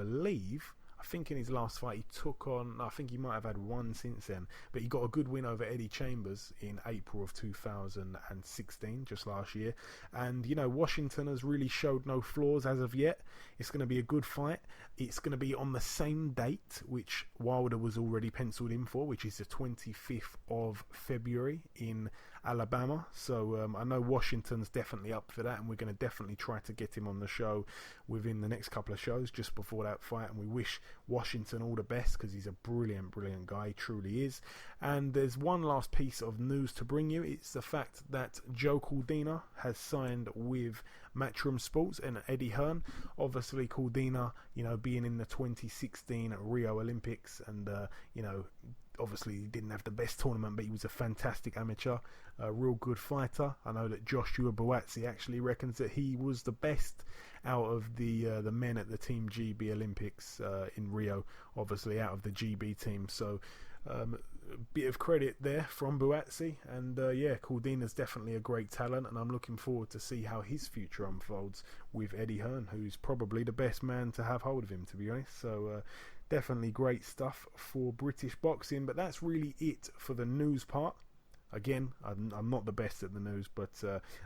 think in his last fight he took on, I think he might have had one since then, but he got a good win over Eddie Chambers in April of 2016, just last year. And Washington has really showed no flaws as of yet. It's going to be a good fight. It's going to be on the same date which Wilder was already penciled in for, which is the 25th of February in Alabama. So I know Washington's definitely up for that, and we're going to definitely try to get him on the show within the next couple of shows just before that fight. And we wish Washington all the best, because he's a brilliant guy, he truly is. And there's one last piece of news to bring you. It's the fact that Joe Cordina has signed with Matchroom Sports and Eddie Hearn. Obviously Cordina, being in the 2016 Rio Olympics, and obviously he didn't have the best tournament, but he was a fantastic amateur, a real good fighter. I know that Joshua Buatsi actually reckons that he was the best out of the men at the Team GB Olympics in Rio, obviously out of the GB team. So a bit of credit there from Buatsi, and Cordina's definitely a great talent, and I'm looking forward to see how his future unfolds with Eddie Hearn, who's probably the best man to have hold of him, to be honest. So definitely great stuff for British boxing. But that's really it for the news part. Again, I'm not the best at the news, but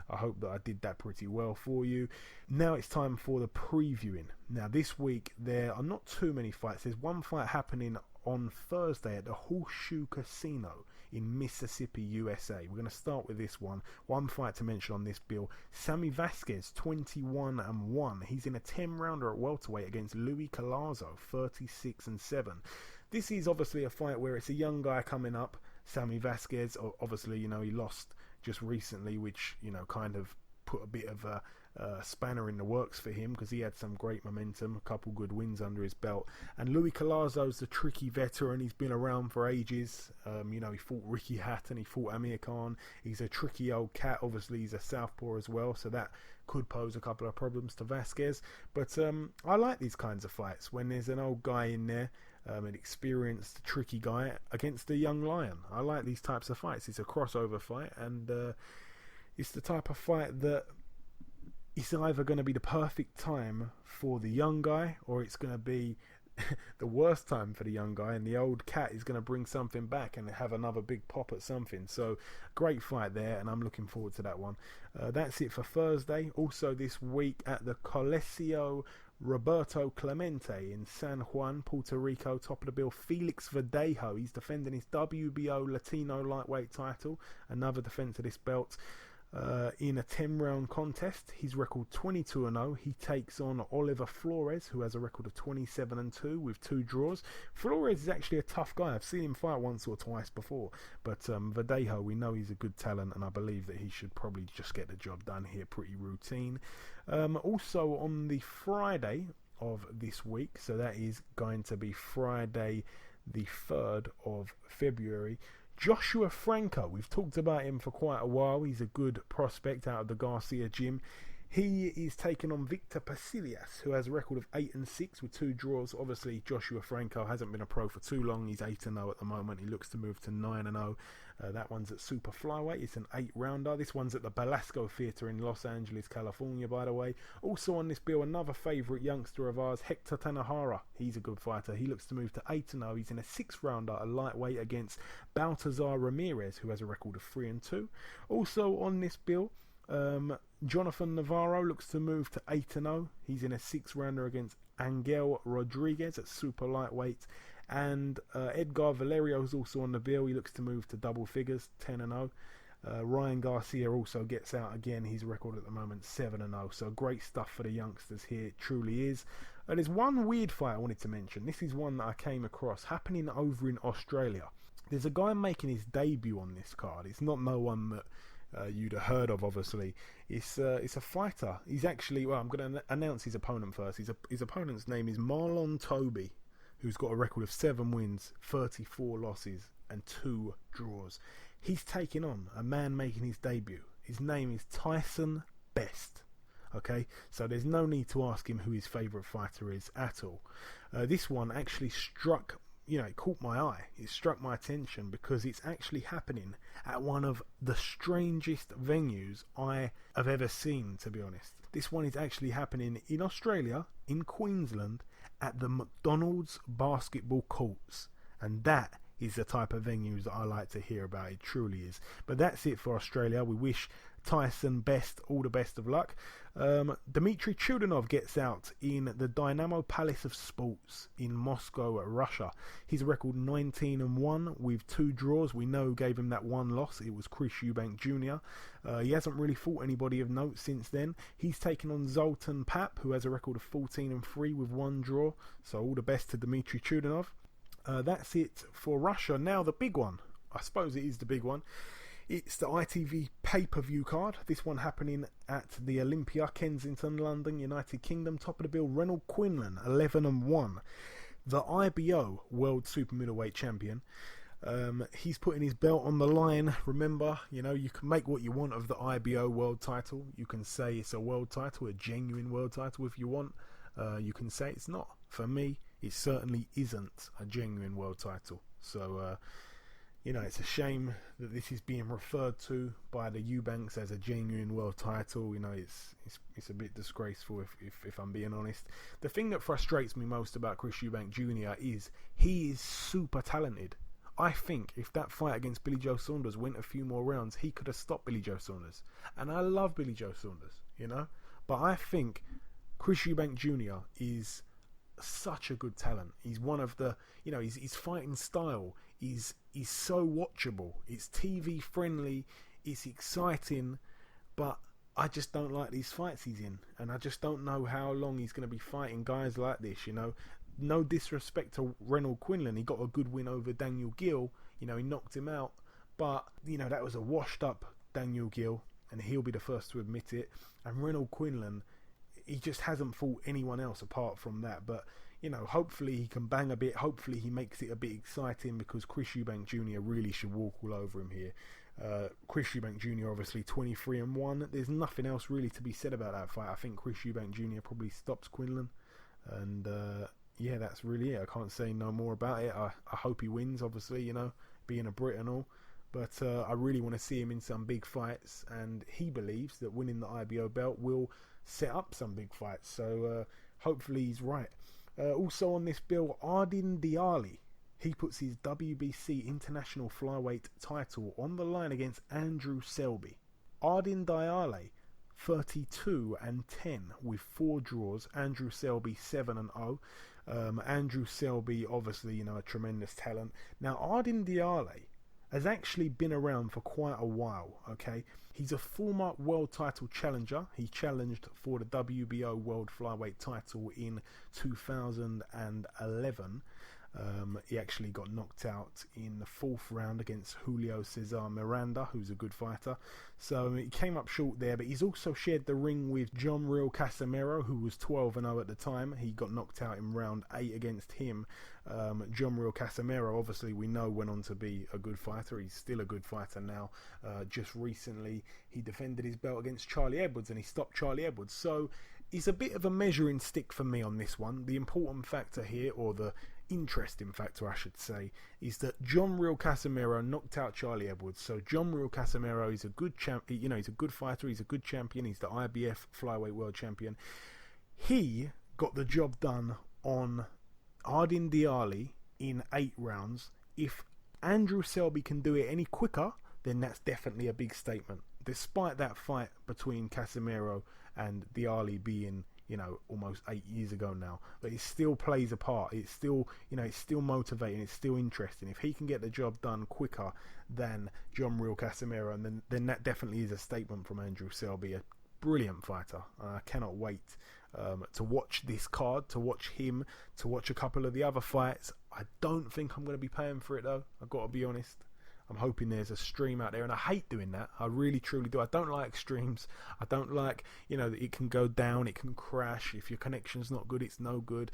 I hope that I did that pretty well for you. Now it's time for the previewing. Now this week there are not too many fights. There's one fight happening on Thursday at the Horseshoe Casino in Mississippi, USA. We're going to start with this one. One fight to mention on this bill: Sammy Vasquez, 21-1. He's in a 10-rounder at welterweight against Louis Collazo, 36-7. This is obviously a fight where it's a young guy coming up. Sammy Vasquez, obviously, he lost just recently, which, kind of put a bit of a spanner in the works for him, because he had some great momentum, a couple good wins under his belt. And Louis Collazo's the tricky veteran. He's been around for ages. He fought Ricky Hatton, he fought Amir Khan. He's a tricky old cat. Obviously he's a southpaw as well, so that could pose a couple of problems to Vasquez. But I like these kinds of fights when there's an old guy in there, an experienced tricky guy against a young lion. I like these types of fights. It's a crossover fight, and it's the type of fight that it's either going to be the perfect time for the young guy, or it's going to be the worst time for the young guy, and the old cat is going to bring something back and have another big pop at something. So great fight there, and I'm looking forward to that one. That's it for Thursday. Also this week at the Coliseo Roberto Clemente in San Juan, Puerto Rico, top of the bill, Felix Verdejo. He's defending his WBO Latino lightweight title, another defense of this belt. In a 10-round contest, his record 22-0. He takes on Oliver Flores, who has a record of 27-2 with 2 draws. Flores is actually a tough guy. I've seen him fight once or twice before, but Verdejo, we know he's a good talent, and I believe that he should probably just get the job done here. Pretty routine. Also on the Friday of this week, so that is going to be Friday the 3rd of February, Joshua Franco. We've talked about him for quite a while. He's a good prospect out of the Garcia gym. He is taking on Victor Pasillas, who has a record of 8-6 with 2 draws. Obviously, Joshua Franco hasn't been a pro for too long. He's 8-0 at the moment. He looks to move to 9-0. That one's at Super Flyweight. It's an 8-rounder. This one's at the Belasco Theatre in Los Angeles, California, by the way. Also on this bill, another favourite youngster of ours, Hector Tanahara. He's a good fighter. He looks to move to 8-0. He's in a 6-rounder, a lightweight, against Baltazar Ramirez, who has a record of 3-2. Also on this bill, Jonathan Navarro looks to move to 8-0. He's in a 6-rounder against Angel Rodriguez at super lightweight. And Edgar Valerio is also on the bill. He looks to move to double figures, 10-0. Ryan Garcia also gets out again. His record at the moment, 7-0. So great stuff for the youngsters here. It truly is. There's one weird fight I wanted to mention. This is one that I came across happening over in Australia. There's a guy making his debut on this card. It's not no one that you'd have heard of, obviously. It's a fighter. He's actually, well, I'm going to announce his opponent first. His opponent's name is Marlon Toby, who's got a record of 7 wins, 34 losses, and 2 draws. He's taking on a man making his debut. His name is Tyson Best. Okay, so there's no need to ask him who his favourite fighter is at all. This one actually struck, it caught my eye. It struck my attention because it's actually happening at one of the strangest venues I have ever seen, to be honest. This one is actually happening in Australia, in Queensland, at the McDonald's basketball courts. And that is the type of venues that I like to hear about. It truly is. But that's it for Australia. We wish Tyson Best all the best of luck. Dmitry Chudanov gets out in the Dynamo Palace of Sports in Moscow, Russia. His record 19-1 with 2 draws. We know who gave him that 1 loss. It was Chris Eubank Jr. He hasn't really fought anybody of note since then. He's taken on Zoltan Pap, who has a record of 14-3 with 1 draw. So all the best to Dmitry Chudanov. That's it for Russia. Now the big one. I suppose it is the big one. It's the ITV pay-per-view card. This one happening at the Olympia, Kensington, London, United Kingdom. Top of the bill, Reynold Quinlan, 11-1. The IBO World Super Middleweight Champion. He's putting his belt on the line. Remember, you can make what you want of the IBO World title. You can say it's a world title, a genuine world title if you want. You can say it's not. For me, it certainly isn't a genuine world title. So, it's a shame that this is being referred to by the Eubanks as a genuine world title. It's a bit disgraceful if I'm being honest. The thing that frustrates me most about Chris Eubank Jr. is he is super talented. I think if that fight against Billy Joe Saunders went a few more rounds, he could have stopped Billy Joe Saunders. And I love Billy Joe Saunders, But I think Chris Eubank Jr. is such a good talent. He's one of the, his fighting style is so watchable. It's TV friendly, it's exciting, but I just don't like these fights he's in, and I just don't know how long he's going to be fighting guys like this. No disrespect to Reynold Quinlan, he got a good win over Daniel Gill. He knocked him out, but that was a washed up Daniel Gill. and he'll be the first to admit it. And Reynold Quinlan, he just hasn't fought anyone else apart from that. But hopefully he can bang a bit. Hopefully he makes it a bit exciting, because Chris Eubank Jr. really should walk all over him here. Chris Eubank Jr. obviously 23-1. There's nothing else really to be said about that fight. I think Chris Eubank Jr. probably stops Quinlan, and yeah, that's really it. I can't say no more about it. I hope he wins, obviously, being a Brit and all. But I really want to see him in some big fights, and he believes that winning the IBO belt will set up some big fights. So hopefully he's right. Also on this bill, Ardin Diali. He puts his WBC International Flyweight title on the line against Andrew Selby. Ardin Diali, 32-10 with 4 draws. Andrew Selby 7-0. Andrew Selby, obviously, a tremendous talent. Now, Ardin Diali has actually been around for quite a while, okay? He's a former world title challenger. He challenged for the WBO World Flyweight title in 2011. He actually got knocked out in the 4th round against Julio Cesar Miranda, who's a good fighter. So he came up short there, but he's also shared the ring with Dirrell Casimero, who was 12-0 at the time. He got knocked out in round 8 against him. Dirrell Casimero, obviously, we know went on to be a good fighter. He's still a good fighter now. Just recently, he defended his belt against Charlie Edwards, and he stopped Charlie Edwards. So he's a bit of a measuring stick for me on this one. The important factor here, or the interesting factor I should say, is that Dirrell Casimero knocked out Charlie Edwards. So Dirrell Casimero is a good he's a good fighter, he's a good champion, he's the IBF Flyweight World Champion. He got the job done on Ardin Diali in 8 rounds. If Andrew Selby can do it any quicker, then that's definitely a big statement. Despite that fight between Casimero and Diali being, almost 8 years ago now, but it still plays a part. It's still, it's still motivating. It's still interesting. If he can get the job done quicker than Dirrell Casimero, and then that definitely is a statement from Andrew Selby. A brilliant fighter. I cannot wait to watch this card, to watch him, to watch a couple of the other fights. I don't think I'm going to be paying for it though. I've got to be honest. I'm hoping there's a stream out there, and I hate doing that. I really, truly do. I don't like streams. I don't like, that it can go down, it can crash. If your connection's not good, it's no good.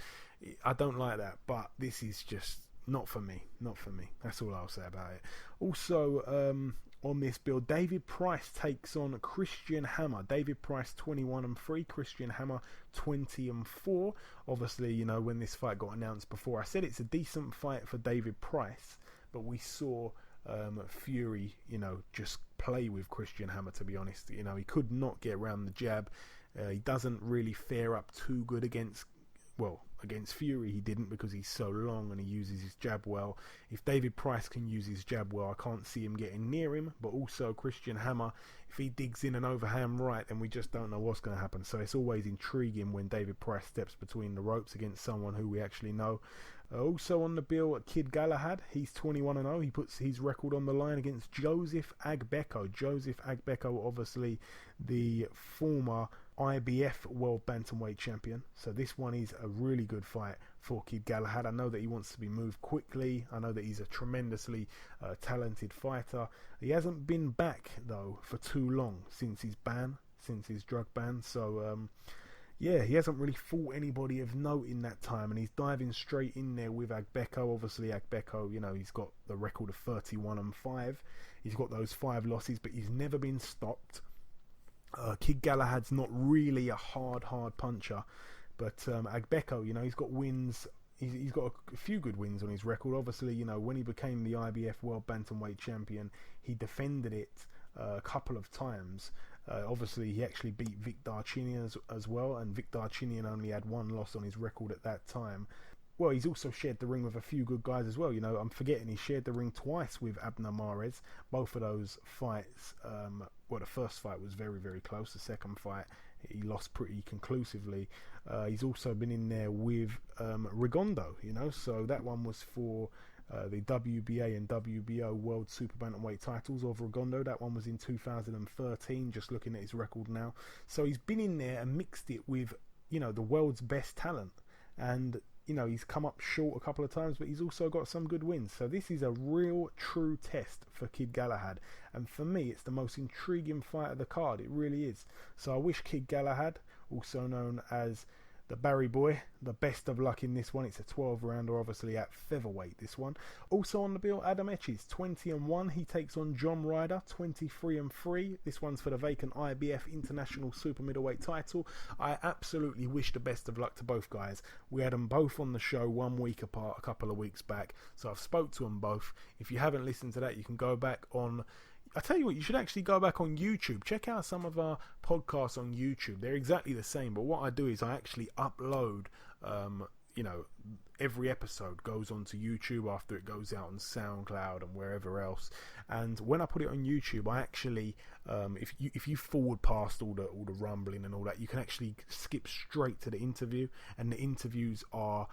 I don't like that, but this is just not for me. Not for me. That's all I'll say about it. Also, on this bill, David Price takes on Christian Hammer. David Price 21-3, Christian Hammer 20-4. Obviously, when this fight got announced before, I said it's a decent fight for David Price, but we saw Fury, just play with Christian Hammer, to be honest. He could not get around the jab. He doesn't really fare up too good against Fury. He didn't, because he's so long and he uses his jab well. If David Price can use his jab well, I can't see him getting near him. But also Christian Hammer, if he digs in an overhand right, then we just don't know what's going to happen. So it's always intriguing when David Price steps between the ropes against someone who we actually know. Also on the bill, Kid Galahad, he's 21-0. He puts his record on the line against Joseph Agbeko. Joseph Agbeko, obviously the former IBF World Bantamweight Champion. So this one is a really good fight for Kid Galahad. I know that he wants to be moved quickly. I know that he's a tremendously talented fighter. He hasn't been back, though, for too long since his drug ban. So, yeah, he hasn't really fought anybody of note in that time, and he's diving straight in there with Agbeko. Obviously, Agbeko, he's got the record of 31-5. He's got those 5 losses, but he's never been stopped. Kid Galahad's not really a hard puncher, but Agbeko, he's got wins. He's got a few good wins on his record. Obviously, when he became the IBF World Bantamweight Champion, he defended it a couple of times. Obviously, he actually beat Vic Darchinyan as well, and Vic Darchinyan only had 1 loss on his record at that time. Well, he's also shared the ring with a few good guys as well. I'm forgetting he shared the ring twice with Abner Mares. Both of those fights, the first fight was very, very close. The second fight, he lost pretty conclusively. He's also been in there with Rigondo, so that one was for the WBA and WBO World Super Bantamweight titles of Rigondo. That one was in 2013, just looking at his record now. So he's been in there and mixed it with, the world's best talent. And he's come up short a couple of times, but he's also got some good wins. So this is a real, true test for Kid Galahad. And for me, it's the most intriguing fight of the card. It really is. So I wish Kid Galahad, also known as the Barry Boy, the best of luck in this one. It's a 12-rounder, obviously at featherweight, this one. Also on the bill, Adam Etches, 20-1. He takes on John Ryder, 23-3. This one's for the vacant IBF International Super Middleweight title. I absolutely wish the best of luck to both guys. We had them both on the show 1 week apart a couple of weeks back, so I've spoke to them both. If you haven't listened to that, you can go back on... I tell you what, you should actually go back on YouTube. Check out some of our podcasts on YouTube. They're exactly the same, but what I do is I actually upload, every episode goes onto YouTube after it goes out on SoundCloud and wherever else. And when I put it on YouTube, I actually, if you forward past all the rumbling and all that, you can actually skip straight to the interview, and the interviews are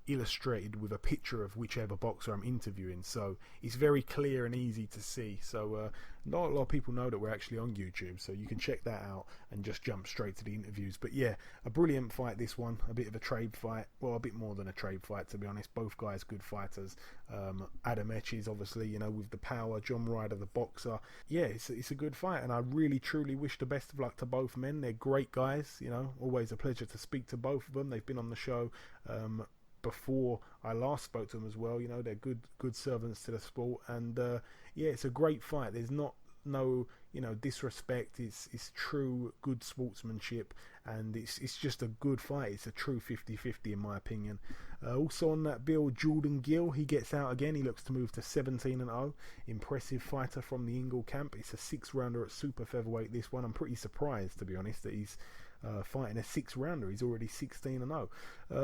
illustrated with a picture of whichever boxer I'm interviewing, so it's very clear and easy to see. So not a lot of people know that we're actually on YouTube, so you can check that out and just jump straight to the interviews. But yeah, a brilliant fight, this one. A bit of a trade fight, well, a bit more than a trade fight, to be honest. Both guys good fighters. Adam Etches, obviously, with the power. John Ryder, the boxer. Yeah, it's a good fight, and I really truly wish the best of luck to both men. They're great guys, always a pleasure to speak to both of them. They've been on the show before I last spoke to them as well. They're good servants to the sport, and it's a great fight. There's no disrespect. It's true good sportsmanship, and it's just a good fight. It's a true 50-50 in my opinion. Also on that bill, Jordan Gill, he gets out again. He looks to move to 17-0. Impressive fighter from the Ingle camp. It's a 6-rounder at super featherweight, this one. I'm pretty surprised, to be honest, that he's fighting a 6-rounder. He's already 16-0.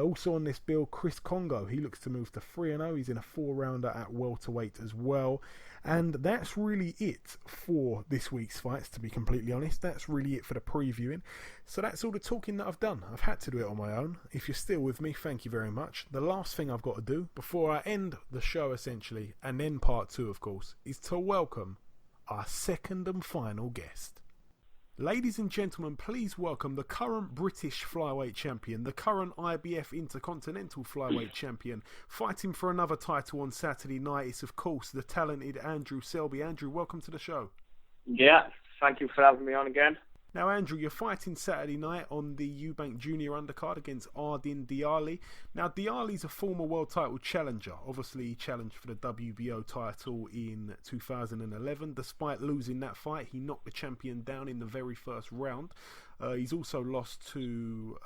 Also on this bill, Chris Congo, he looks to move to 3-0. He's in a 4-rounder at welterweight as well. And that's really it for this week's fights, to be completely honest. That's really it for the previewing. So that's all the talking that I've done. I've had to do it on my own. If you're still with me, thank you very much. The last thing I've got to do before I end the show, essentially, and then part 2, of course, is to welcome our second and final guest. Ladies and gentlemen, please welcome the current British Flyweight Champion, the current IBF Intercontinental Flyweight Champion, fighting for another title on Saturday night. It's, of course, the talented Andrew Selby. Andrew, welcome to the show. Yeah, thank you for having me on again. Now, Andrew, you're fighting Saturday night on the Eubank Junior undercard against Ardin Diali. Now, Diali's a former world title challenger. Obviously, he challenged for the WBO title in 2011. Despite losing that fight, he knocked the champion down in the very first round. He's also lost to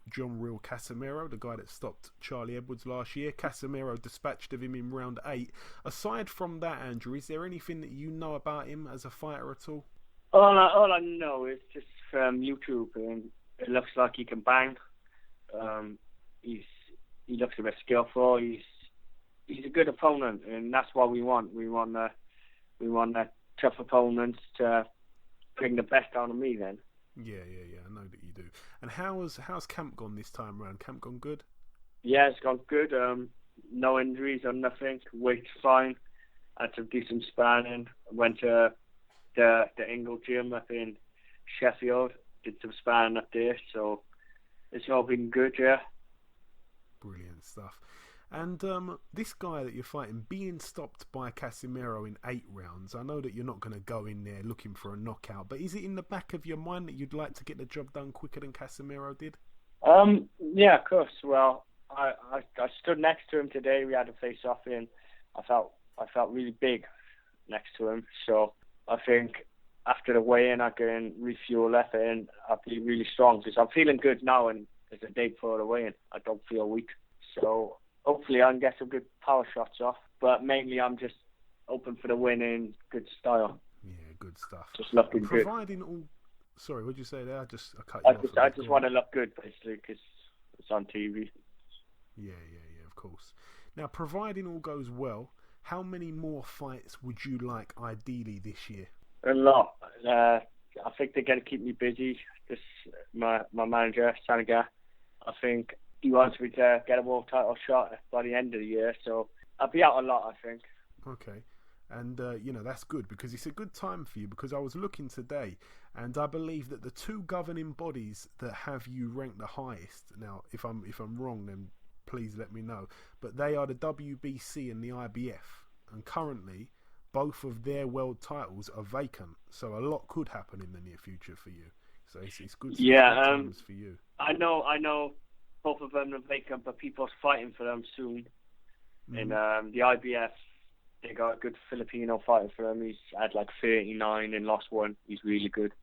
John Real Casemiro, the guy that stopped Charlie Edwards last year. Casemiro dispatched of him in round 8. Aside from that, Andrew, is there anything that you know about him as a fighter at all? All I know is just from YouTube, and it looks like he can bang. He looks a bit skillful. He's a good opponent, and that's what we want. We want tough opponents to bring the best out of me. Then. Yeah. I know that you do. And how's camp gone this time round? Camp gone good? Yeah, it's gone good. No injuries or nothing. Weight's fine. Had some decent sparring. Went to the Ingle gym up in Sheffield, did some sparring up there, so it's all been good, yeah. Brilliant stuff. And this guy that you're fighting, being stopped by Casemiro in 8 rounds, I know that you're not going to go in there looking for a knockout, but is it in the back of your mind that you'd like to get the job done quicker than Casemiro did? Yeah, of course. Well, I stood next to him today. We had a face-off, and I felt really big next to him, so I think after the weigh-in, I can refuel it and I'll be really strong because I'm feeling good now, and it's a day before the weigh-in. I don't feel weak. So hopefully I can get some good power shots off. But mainly I'm just open for the win in good style. Yeah, good stuff. Just looking good. Sorry, what did you say there? I cut you off. I just want to look good, basically, because it's on TV. Yeah, of course. Now, providing all goes well, how many more fights would you like ideally this year? A lot. I think they're going to keep me busy. My manager, Sanaga, I think he wants me to get a world title shot by the end of the year. So I'll be out a lot, I think. Okay. And, that's good because it's a good time for you, because I was looking today and I believe that the 2 governing bodies that have you ranked the highest, now, if I'm wrong, then please let me know. But they are the WBC and the IBF, and currently both of their world titles are vacant. So a lot could happen in the near future for you. So it's good. Times for you. I know. Both of them are vacant, but people are fighting for them soon. In the IBF, they got a good Filipino fighter for them. He's had like 39 and lost one. He's really good.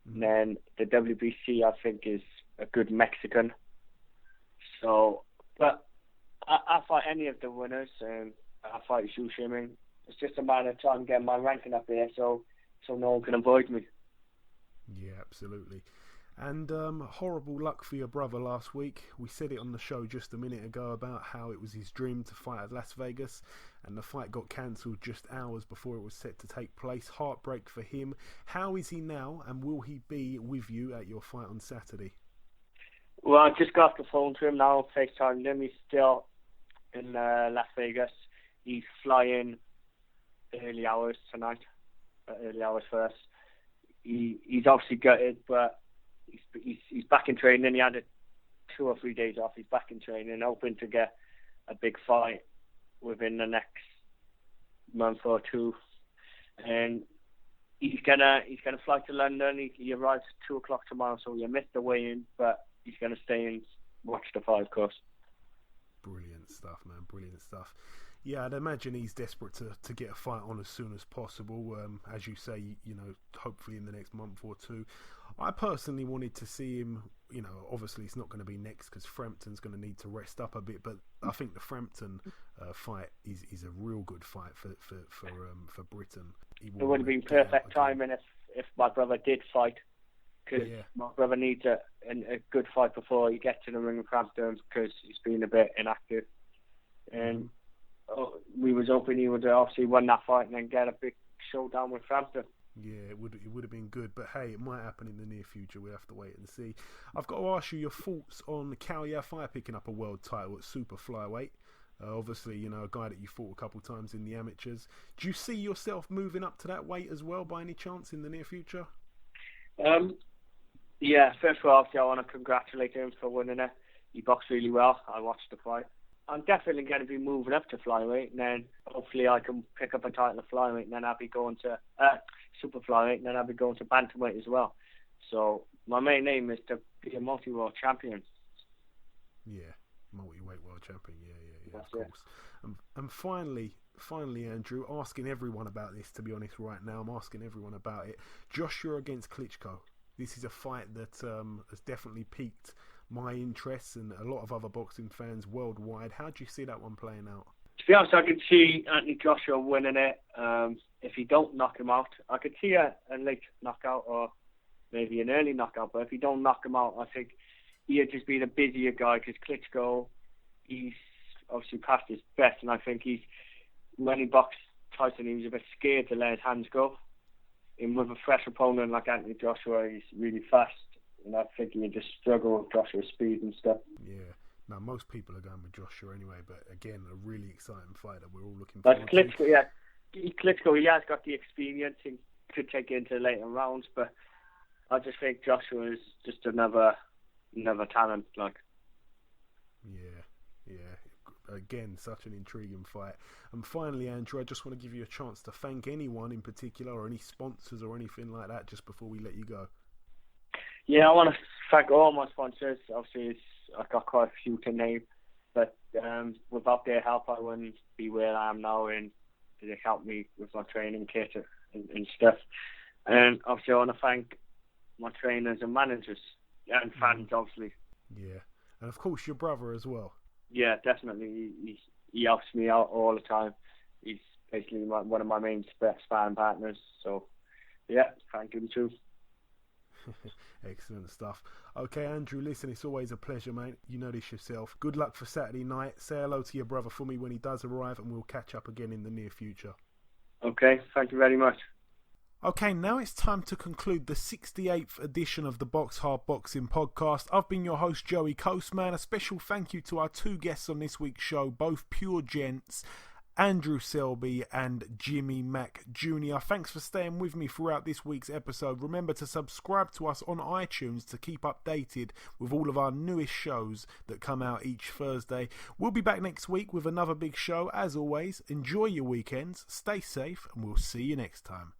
And then the WBC, I think, is a good Mexican. So, but I fight any of the winners, and I fight Xu Shiming. It's just a matter of time getting my ranking up there, so no one can avoid me. Yeah, absolutely. And horrible luck for your brother last week. We said it on the show just a minute ago about how it was his dream to fight at Las Vegas, and the fight got cancelled just hours before it was set to take place. Heartbreak for him. How is he now, and will he be with you at your fight on Saturday? Well, I just got off the phone to him now, FaceTimed him. He's still in Las Vegas. He's flying early hours tonight, early hours for us. He's obviously gutted, but he's back in training. He had 2 or 3 days off. He's back in training, hoping to get a big fight within the next month or 2. And he's gonna fly to London. He arrives at 2:00 tomorrow, so he'll miss the weigh-in, but he's gonna stay and watch the fight, of course. Brilliant stuff, man. Brilliant stuff. Yeah, I'd imagine he's desperate to get a fight on as soon as possible. As you say, hopefully in the next month or 2. I personally wanted to see him. Obviously it's not going to be next because Frampton's going to need to rest up a bit. But I think the Frampton fight is a real good fight for Britain. It would have been perfect timing if my brother did fight, because my brother needs a good fight before he gets to the ring with Frampton, because he's been a bit inactive. And we was hoping he would obviously win that fight and then get a big showdown with Frampton. Yeah, it would have been good, but hey, it might happen in the near future. We have to wait and see. I've got to ask you your thoughts on Cao Yafai picking up a world title at super flyweight. Obviously, a guy that you fought a couple times in the amateurs. Do you see yourself moving up to that weight as well, by any chance, in the near future? Yeah, first of all, obviously, I want to congratulate him for winning it. He boxed really well. I watched the fight. I'm definitely going to be moving up to flyweight, and then hopefully I can pick up a title of flyweight, and then I'll be going to super flyweight, and then I'll be going to bantamweight as well. So my main aim is to be a multi-world champion. Yeah, multi-weight world champion. Yeah, That's of course. And finally, Andrew, asking everyone about this. To be honest, right now, I'm asking everyone about it. Joshua against Klitschko. This is a fight that has definitely piqued my interests and a lot of other boxing fans worldwide. How do you see that one playing out? To be honest, I could see Anthony Joshua winning it. If he don't knock him out, I could see a late knockout or maybe an early knockout. But if he don't knock him out, I think he'd just be the busier guy, because Klitschko, he's obviously past his best, and I think when he boxed Tyson, he was a bit scared to let his hands go. And with a fresh opponent like Anthony Joshua, he's really fast. And I think he would just struggle with Joshua's speed and stuff. Yeah. Now, most people are going with Joshua anyway, but again, a really exciting fight that we're all looking forward to. Klitschko, he has got the experience. He could take it into later rounds, but I just think Joshua is just another talent. Yeah. Again, such an intriguing fight. And finally, Andrew, I just want to give you a chance to thank anyone in particular, or any sponsors or anything like that, just before we let you go. Yeah, I want to thank all my sponsors. Obviously, I've got quite a few to name, but without their help, I wouldn't be where I am now, and they helped me with my training kit and stuff. And obviously, I want to thank my trainers and managers and fans, obviously. Yeah, and of course, your brother as well. Yeah, definitely. He helps me out all the time. He's basically one of my main sparring partners. So, yeah, thank him too. Excellent stuff. Okay, Andrew, listen, it's always a pleasure, mate. You know this yourself. Good luck for Saturday night. Say hello to your brother for me when he does arrive, and we'll catch up again in the near future. Okay, thank you very much. Okay, now it's time to conclude the 68th edition of the Boxhard Boxing Podcast. I've been your host, Joey Coastman. A special thank you to our 2 guests on this week's show, both pure gents. Andrew Selby and Jimmy Mack Jr. Thanks for staying with me throughout this week's episode. Remember to subscribe to us on iTunes to keep updated with all of our newest shows that come out each Thursday. We'll be back next week with another big show. As always, enjoy your weekends, stay safe, and we'll see you next time.